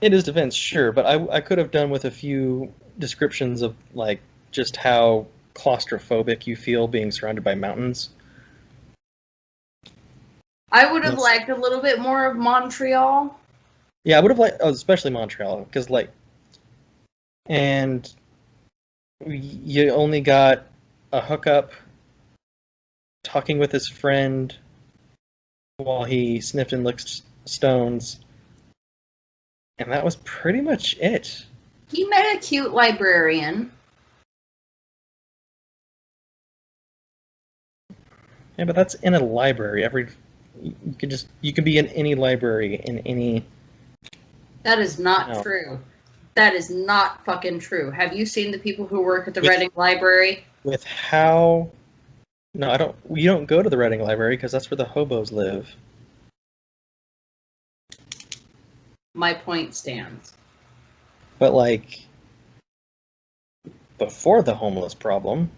In his defense, sure, but I could have done with a few descriptions of like just how claustrophobic you feel being surrounded by mountains. I would have liked a little bit more of Montreal. Yeah, I would have liked, oh, especially Montreal, because like, and you only got a hookup talking with his friend while he sniffed and licked stones, and that was pretty much it. He met a cute librarian. Yeah, but that's in a library. You could be in any library in any. That is not No. true. That is not fucking true. Have you seen the people who work at the With- Reading Library? With how? No, I don't. You don't go to the Reading Library because that's where the hobos live. My point stands. But like before the homeless problem,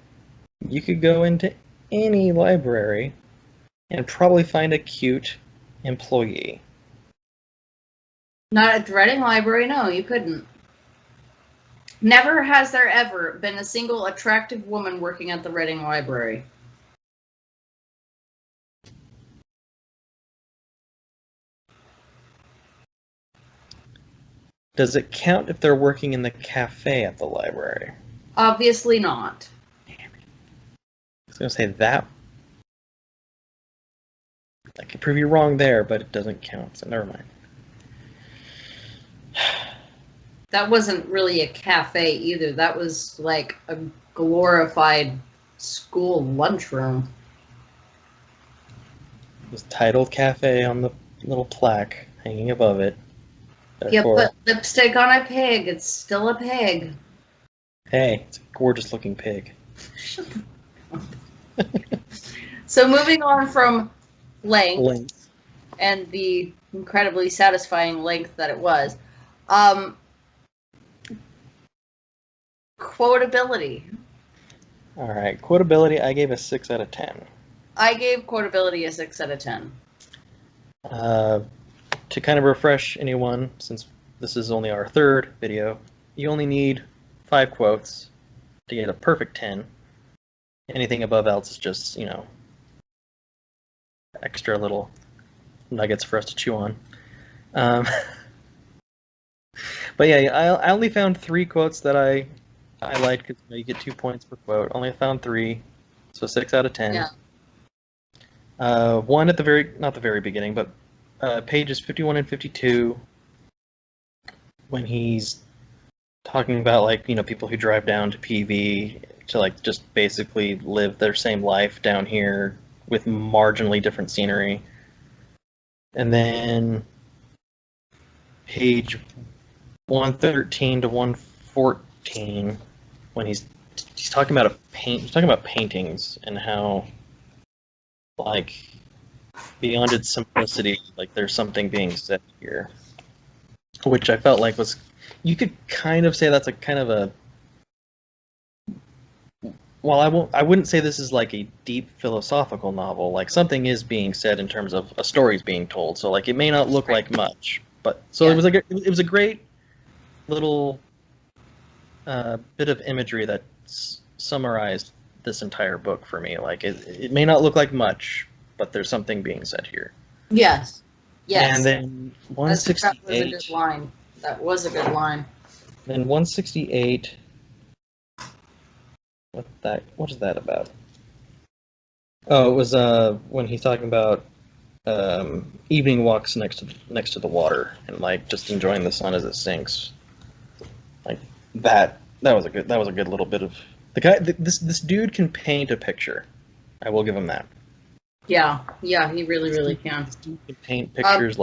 you could go into any library and probably find a cute employee. Not at the Reading Library, no, you couldn't. Never has there ever been a single attractive woman working at the Reading Library. Does it count if they're working in the cafe at the library? Obviously not. I was going to say that. I could prove you wrong there, but it doesn't count, so never mind. That wasn't really a cafe either. That was like a glorified school lunchroom. It was titled cafe on the little plaque hanging above it. Yeah, Therefore, put lipstick on a pig. It's still a pig. hey, it's a gorgeous looking pig. So moving on from length Length. and the incredibly satisfying length that it was. Quotability. All right, quotability, I gave a 6 out of 10. I gave quotability a 6 out of 10. To kind of refresh anyone, since this is only our third video, you only need 5 quotes to get a perfect 10. Anything above else is just, extra little nuggets for us to chew on. But yeah, I only found 3 quotes that I liked because you get 2 points per quote. Only found 3, so 6 out of 10. Yeah. One at not the very beginning, but pages 51 and 52, when he's talking about people who drive down to PV to just basically live their same life down here with marginally different scenery. And then page 113 to 114, when he's talking about paintings and how beyond its simplicity, there's something being said here, which I felt like you could kind of say that's a kind of a, well, I wouldn't say this is like a deep philosophical novel. Something is being said in terms of a story's being told. So it may not look like much, but so Yeah. it was a great little bit of imagery that summarized this entire book for me. It may not look like much, but there's something being said here. Yes. Yes. And then That was a 168. good line. That was a good line. Then 168. What is that about? Oh, it was when he's talking about evening walks next to the water and just enjoying the sun as it sinks. That was a good little bit of the guy. This dude can paint a picture. I will give him that. Yeah. Yeah, he really can. He can paint pictures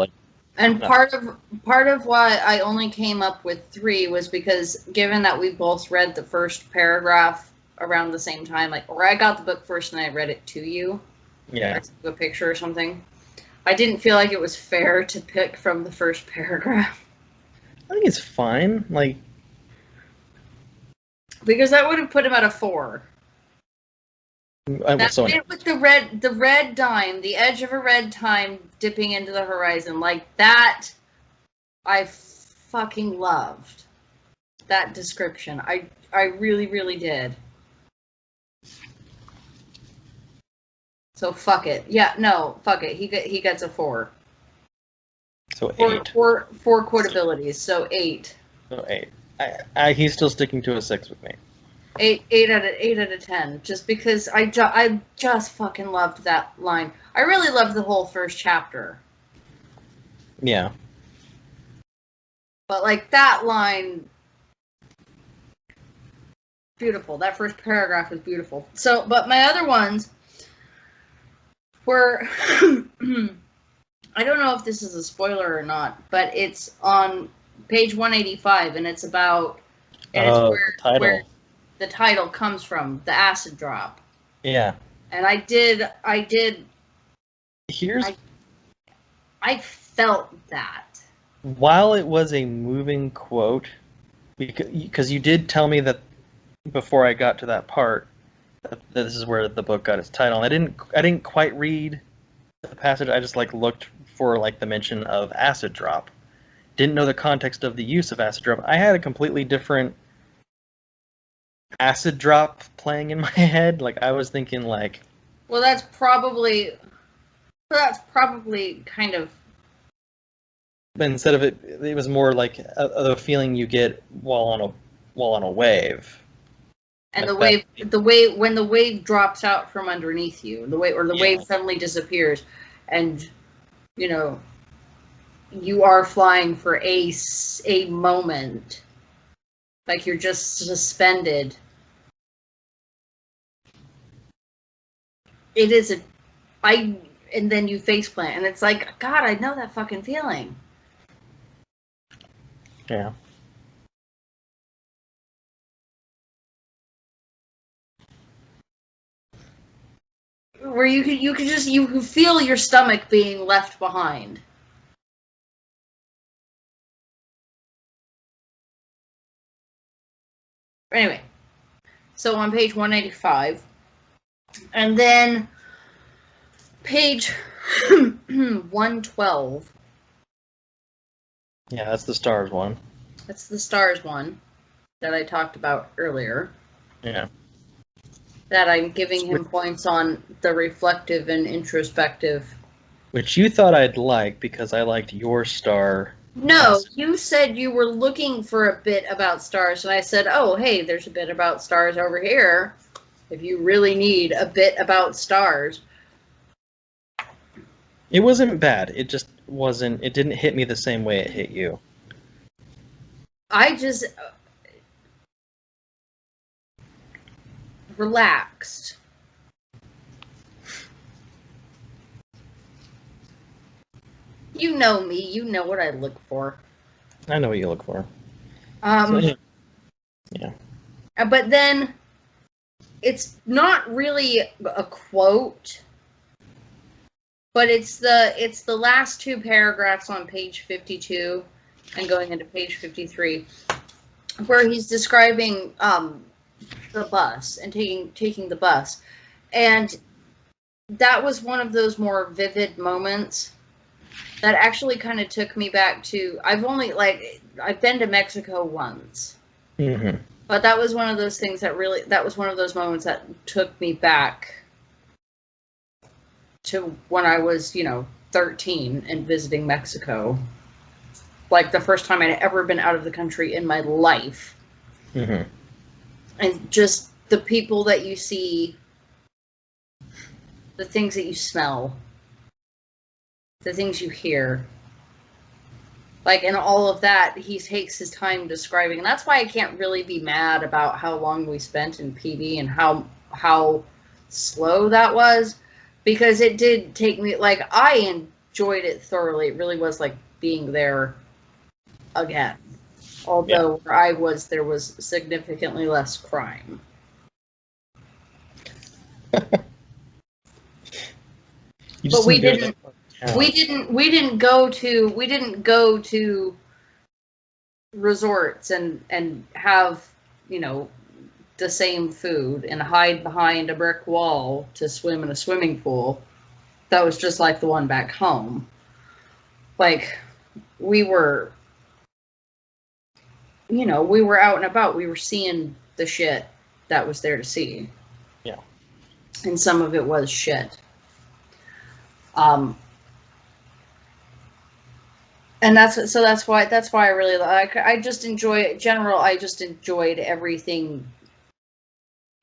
And part of why I only came up with 3 was because given that we both read the first paragraph around the same time, or I got the book first and I read it to you. Yeah. I took a picture or something. I didn't feel like it was fair to pick from the first paragraph. I think it's fine. Because that would have put him at a 4. That So bit with the red dime, the edge of a red dime dipping into the horizon, that I fucking loved. That description. I really did. So fuck it. Yeah, no, fuck it. He gets a 4. So Four, 8. four quotabilities, so 8. So 8. He's still sticking to a 6 with me. 8 out of 10. Just because I just fucking loved that line. I really loved the whole first chapter. Yeah. But like that line, beautiful. That first paragraph was beautiful. So, but my other ones were, I don't know if this is a spoiler or not, but it's on page 185, and it's about, and it's where the title comes from, the acid drop. Yeah. And I did. I felt that. While it was a moving quote, because you did tell me that before I got to that part, that this is where the book got its title. And I didn't quite read the passage. I just like looked for like the mention of acid drop. Didn't know the context of the use of acid drop. I had a completely different acid drop playing in my head. Like I was thinking like, well, that's probably kind of. but instead of it was more like a feeling you get while on a wave. And like the wave when the wave drops out from underneath you, the wave suddenly disappears, and you know you are flying for a moment, like you're just suspended. It is and then you faceplant, and it's like, God, I know that fucking feeling. Yeah. Where you feel your stomach being left behind. Anyway, so on page 185, and then page 112. Yeah, that's the stars one. That's the stars one that I talked about earlier. Yeah. That I'm giving him points on the reflective and introspective. Which you thought I'd like because I liked your star. No, you said you were looking for a bit about stars, and I said, oh, hey, there's a bit about stars over here. If you really need a bit about stars. It wasn't bad. It just wasn't. It didn't hit me the same way it hit you. I just relaxed. You know me. You know what I look for. I know what you look for. Yeah. But then it's not really a quote, but it's the last two paragraphs on page 52 and going into page 53, where he's describing the bus and taking the bus, and that was one of those more vivid moments that actually kind of took me back to. I've been to Mexico once. Mm-hmm. But that was one of those things that was one of those moments that took me back to when I was, 13 and visiting Mexico. Like the first time I'd ever been out of the country in my life. Mm-hmm. And just the people that you see, the things that you smell, the things you hear. Like, and all of that, he takes his time describing. And that's why I can't really be mad about how long we spent in PD and how slow that was. Because it did take me, like, I enjoyed it thoroughly. It really was like being there again. Although where I was, there was significantly less crime. But we didn't go to resorts and have, the same food and hide behind a brick wall to swim in a swimming pool. That was just like the one back home. Like, we were out and about. We were seeing the shit that was there to see. Yeah. And some of it was shit. And that's why I really like. I just enjoy general. I just enjoyed everything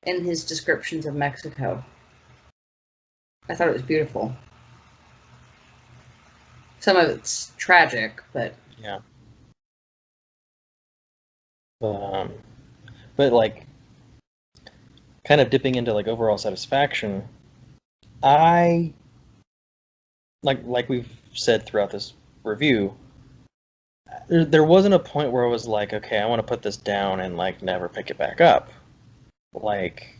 in his descriptions of Mexico. I thought it was beautiful. Some of it's tragic, but yeah. But like, kind of dipping into like overall satisfaction, I like we've said throughout this review, there wasn't a point where I was like, okay, I want to put this down and like never pick it back up. Like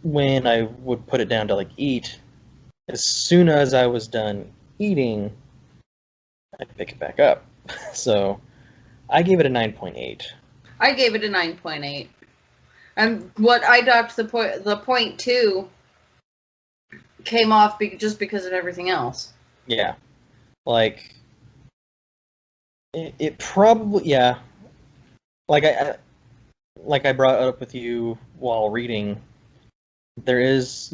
when I would put it down to like eat, as soon as I was done eating, I'd pick it back up. So I gave it a 9.8. I gave it a 9.8. And what I docked the 0.2 came off just because of everything else. Yeah. Like, it probably, yeah. Like I brought up with you while reading, there is,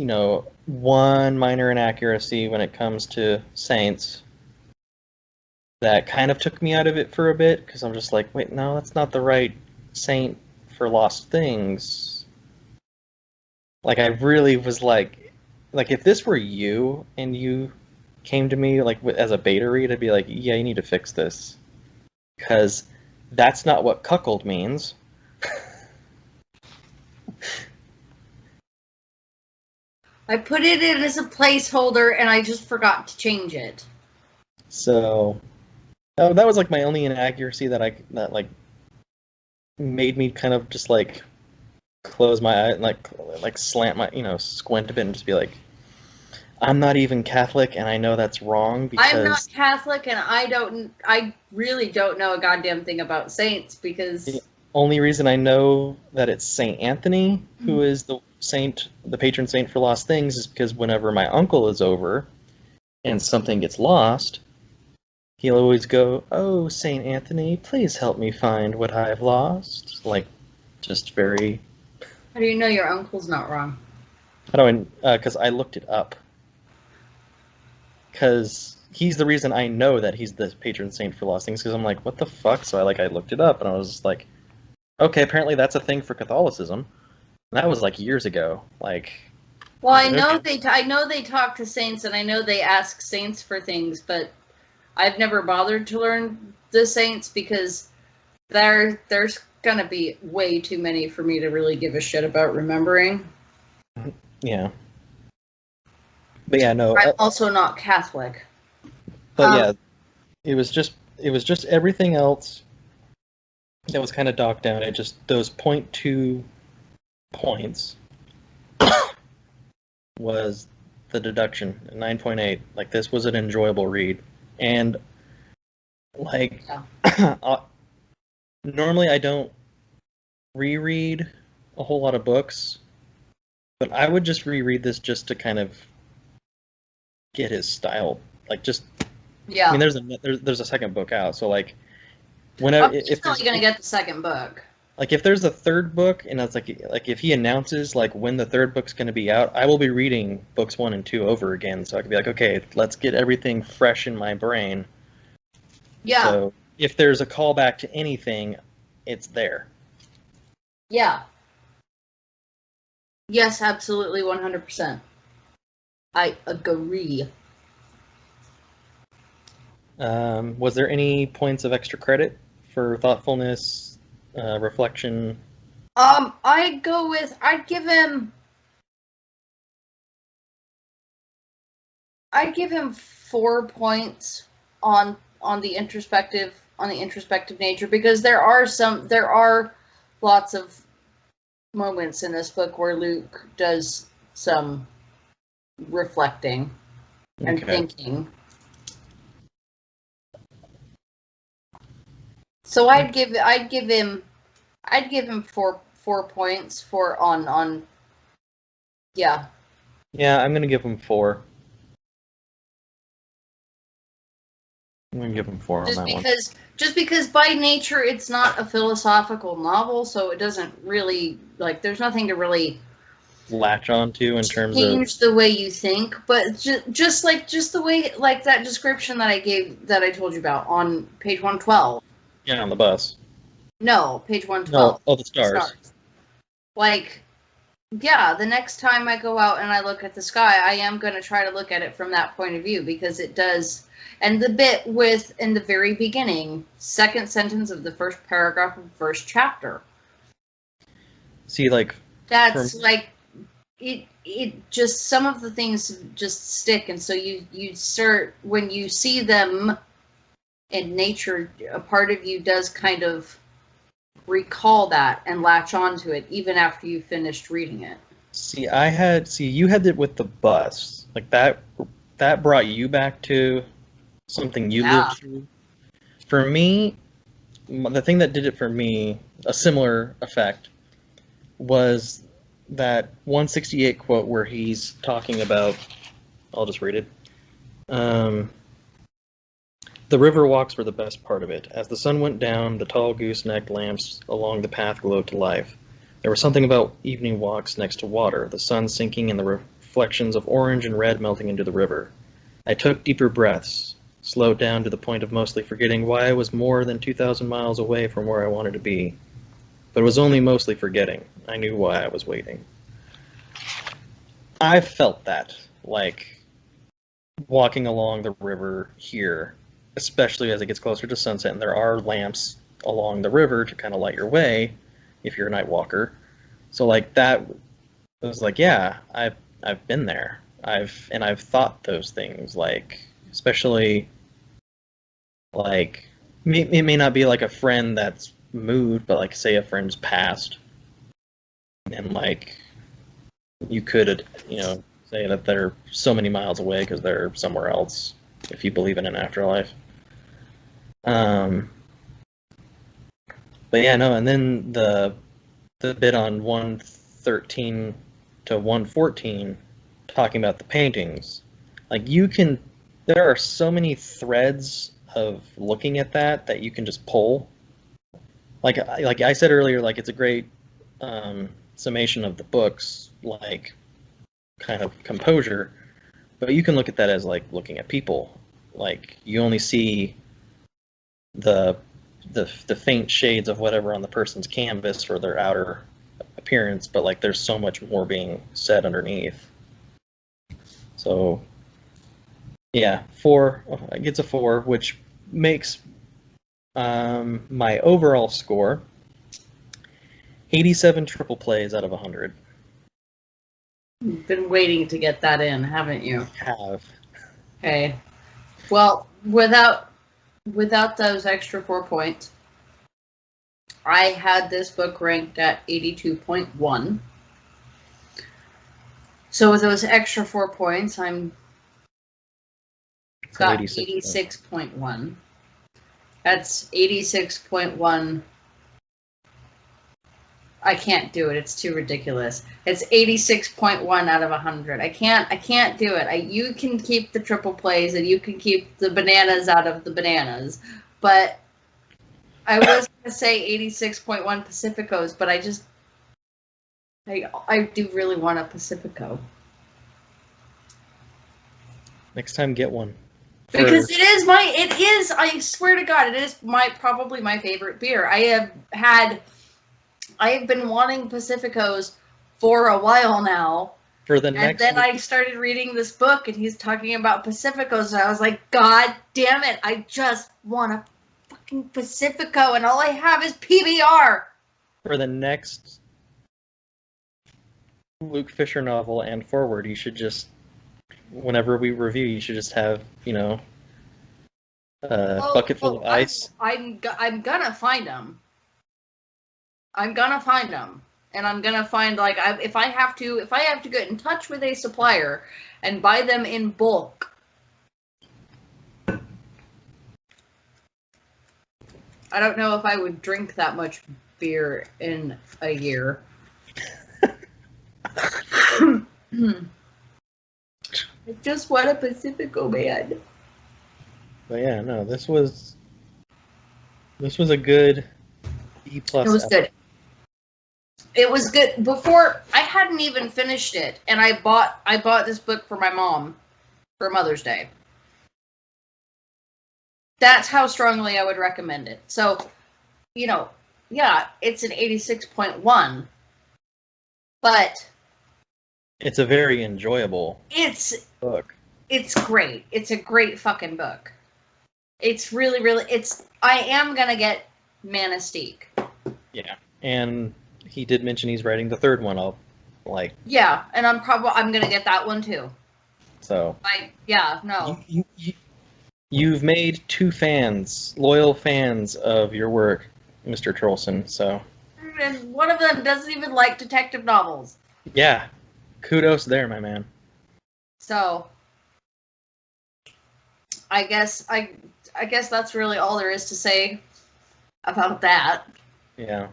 one minor inaccuracy when it comes to Saints that kind of took me out of it for a bit, because I'm just like, wait, no, that's not the right Saint for Lost Things. Like, I really was like, if this were you and you came to me like as a beta read, I'd be like, yeah, you need to fix this, because that's not what cuckold means. I put it in as a placeholder and I just forgot to change it. So that was like my only inaccuracy that like made me kind of just like close my eye, like slant my, squint a bit and just be like, I'm not even Catholic, and I know that's wrong because I'm not Catholic, and I really don't know a goddamn thing about saints, because the only reason I know that it's Saint Anthony, who is the patron saint for lost things, is because whenever my uncle is over and something gets lost, he'll always go, "Oh, Saint Anthony, please help me find what I've lost." Like, just very. How do you know your uncle's not wrong? How do I? Because I looked it up. Because he's the reason I know that he's the patron saint for lost things. Because I'm like, what the fuck? So I looked it up, and I was just like, okay, apparently that's a thing for Catholicism. And that was like years ago. Like, well, I know they talk to saints, and I know they ask saints for things, but I've never bothered to learn the saints because there's gonna be way too many for me to really give a shit about remembering. Yeah. But yeah, no. I'm also not Catholic. But yeah, it was just everything else that was kind of docked down. It just those 0.2 points was the deduction, 9.8. Like, this was an enjoyable read, and like normally I don't reread a whole lot of books, but I would just reread this just to kind of get his style. Like, just yeah. I mean, there's a second book out, so like whenever I'm definitely gonna get the second book. Like, if there's a third book, and it's like if he announces like when the third book's going to be out, I will be reading books 1 and 2 over again, so I can be like, okay, let's get everything fresh in my brain. Yeah. So if there's a callback to anything, it's there. Yeah. Yes, absolutely, 100%. I agree. Was there any points of extra credit for thoughtfulness? Reflection. I'd give him 4 points on the introspective nature, because there are lots of moments in this book where Luke does some reflecting and thinking. So I'd give him 4 points on yeah. Yeah, I'm gonna give him 4. I'm gonna him 4 on that one. Just because by nature it's not a philosophical novel, so it doesn't really, like, there's nothing to really latch onto in terms of change the way you think, but just the way, like that description that I gave, that I told you about on page 112. yeah, on the bus. No, page 112. No, oh, the stars. Like, yeah, the next time I go out and I look at the sky, I am going to try to look at it from that point of view, because it does. And the bit with, in the very beginning, second sentence of the first paragraph of the first chapter. See, like, that's like, it just, some of the things just stick, and so you start, when you see them in nature, a part of you does kind of recall that and latch onto it even after you finished reading it. See, you had it with the bus. Like that brought you back to something you lived through. For me, the thing that did it for me, a similar effect, was that 168 quote where he's talking about, I'll just read it. The river walks were the best part of it. As the sun went down, the tall goose-necked lamps along the path glowed to life. There was something about evening walks next to water, the sun sinking and the reflections of orange and red melting into the river. I took deeper breaths, slowed down to the point of mostly forgetting why I was more than 2,000 miles away from where I wanted to be. But it was only mostly forgetting. I knew why I was waiting. I felt that, like, walking along the river here, especially as it gets closer to sunset, and there are lamps along the river to kind of light your way if you're a night walker. So like that was like, yeah, I've been there. I've thought those things, like, especially like it may not be like a friend that's moved, but like say a friend's passed, and like you could, say that they're so many miles away because they're somewhere else if you believe in an afterlife. But yeah, no, and then the bit on 113 to 114 talking about the paintings, like there are so many threads of looking at that you can just pull. Like I said earlier, like it's a great summation of the book's like kind of composure, but you can look at that as like looking at people. Like you only see the faint shades of whatever on the person's canvas for their outer appearance, but like there's so much more being said underneath. So yeah, 4, it gets a 4, which makes my overall score 87 triple plays out of 100. You've been waiting to get that in, haven't you? I have. Okay. Well, without those extra 4 points, I had this book ranked at 82.1. So with those extra 4 points, I'm got 86.1. That's 86.1. I can't do it. It's too ridiculous. It's 86.1 out of 100. I can't do it. You can keep the triple plays and you can keep the bananas out of the bananas, but I was going to say 86.1 Pacificos, but I do really want a Pacifico. Next time, get one. Because it is, I swear to God, it is probably my favorite beer. I have been wanting Pacificos for a while now. And then I started reading this book, and he's talking about Pacificos, and I was like, God damn it, I just want a fucking Pacifico, and all I have is PBR. For the next Luke Fisher novel and forward, you should just, whenever we review, you should just have, a bucket full of ice. I'm gonna find them. I'm gonna find them, and I'm gonna find, like, if I have to get in touch with a supplier and buy them in bulk. I don't know if I would drink that much beer in a year. I just want a Pacifico, man. But yeah, no, this was a good E+. It was good. It was good. Before, I hadn't even finished it, and I bought this book for my mom for Mother's Day. That's how strongly I would recommend it. So, yeah, it's an 86.1, but it's a very enjoyable book. It's great. It's a great fucking book. It's really, really, I am gonna get Manastique. Yeah, and he did mention he's writing the third one. Yeah, and I'm gonna get that one too. So. No. You've made 2 loyal fans of your work, Mr. Trolson, so. And one of them doesn't even like detective novels. Yeah. Kudos there, my man. So, I guess that's really all there is to say about that. Yeah.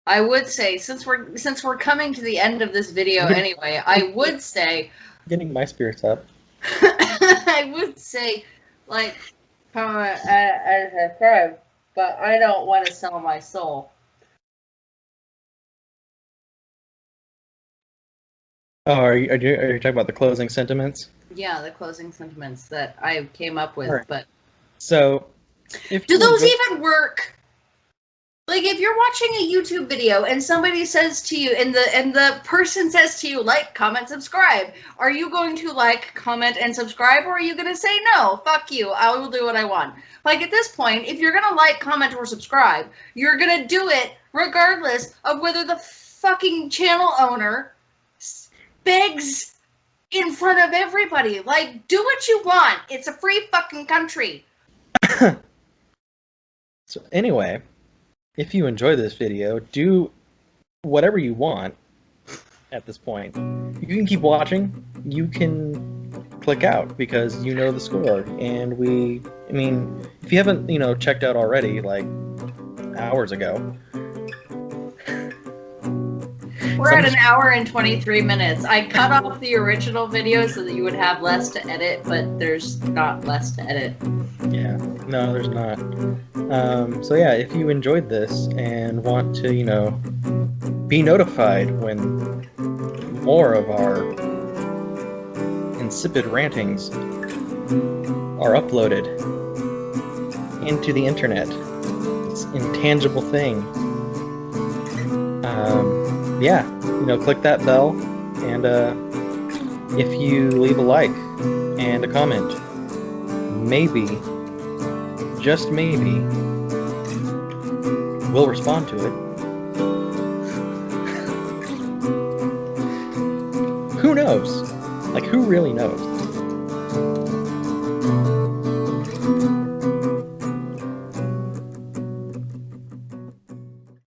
I would say, since we're coming to the end of this video anyway, I would say getting my spirits up. I would say, like, comment and subscribe, but I don't want to sell my soul. Oh, are you talking about the closing sentiments? Yeah, the closing sentiments that I came up with, right. But so, do those even work? Like, if you're watching a YouTube video and somebody says to you, and the person says to you, like, comment, subscribe, are you going to like, comment, and subscribe, or are you going to say, no, fuck you, I will do what I want? Like, at this point, if you're going to like, comment, or subscribe, you're going to do it regardless of whether the fucking channel owner begs in front of everybody. Like, do what you want. It's a free fucking country. So, anyway, if you enjoy this video, do whatever you want at this point. You can keep watching. You can click out because you know the score. And if you haven't, checked out already, like, hours ago. We're at 1 hour and 23 minutes. I cut off the original video so that you would have less to edit, but there's not less to edit. Yeah, no, there's not. So yeah, if you enjoyed this and want to, be notified when more of our insipid rantings are uploaded into the internet, this intangible thing, click that bell, and if you leave a like and a comment, maybe, just maybe, we'll respond to it. Who knows? Like, who really knows?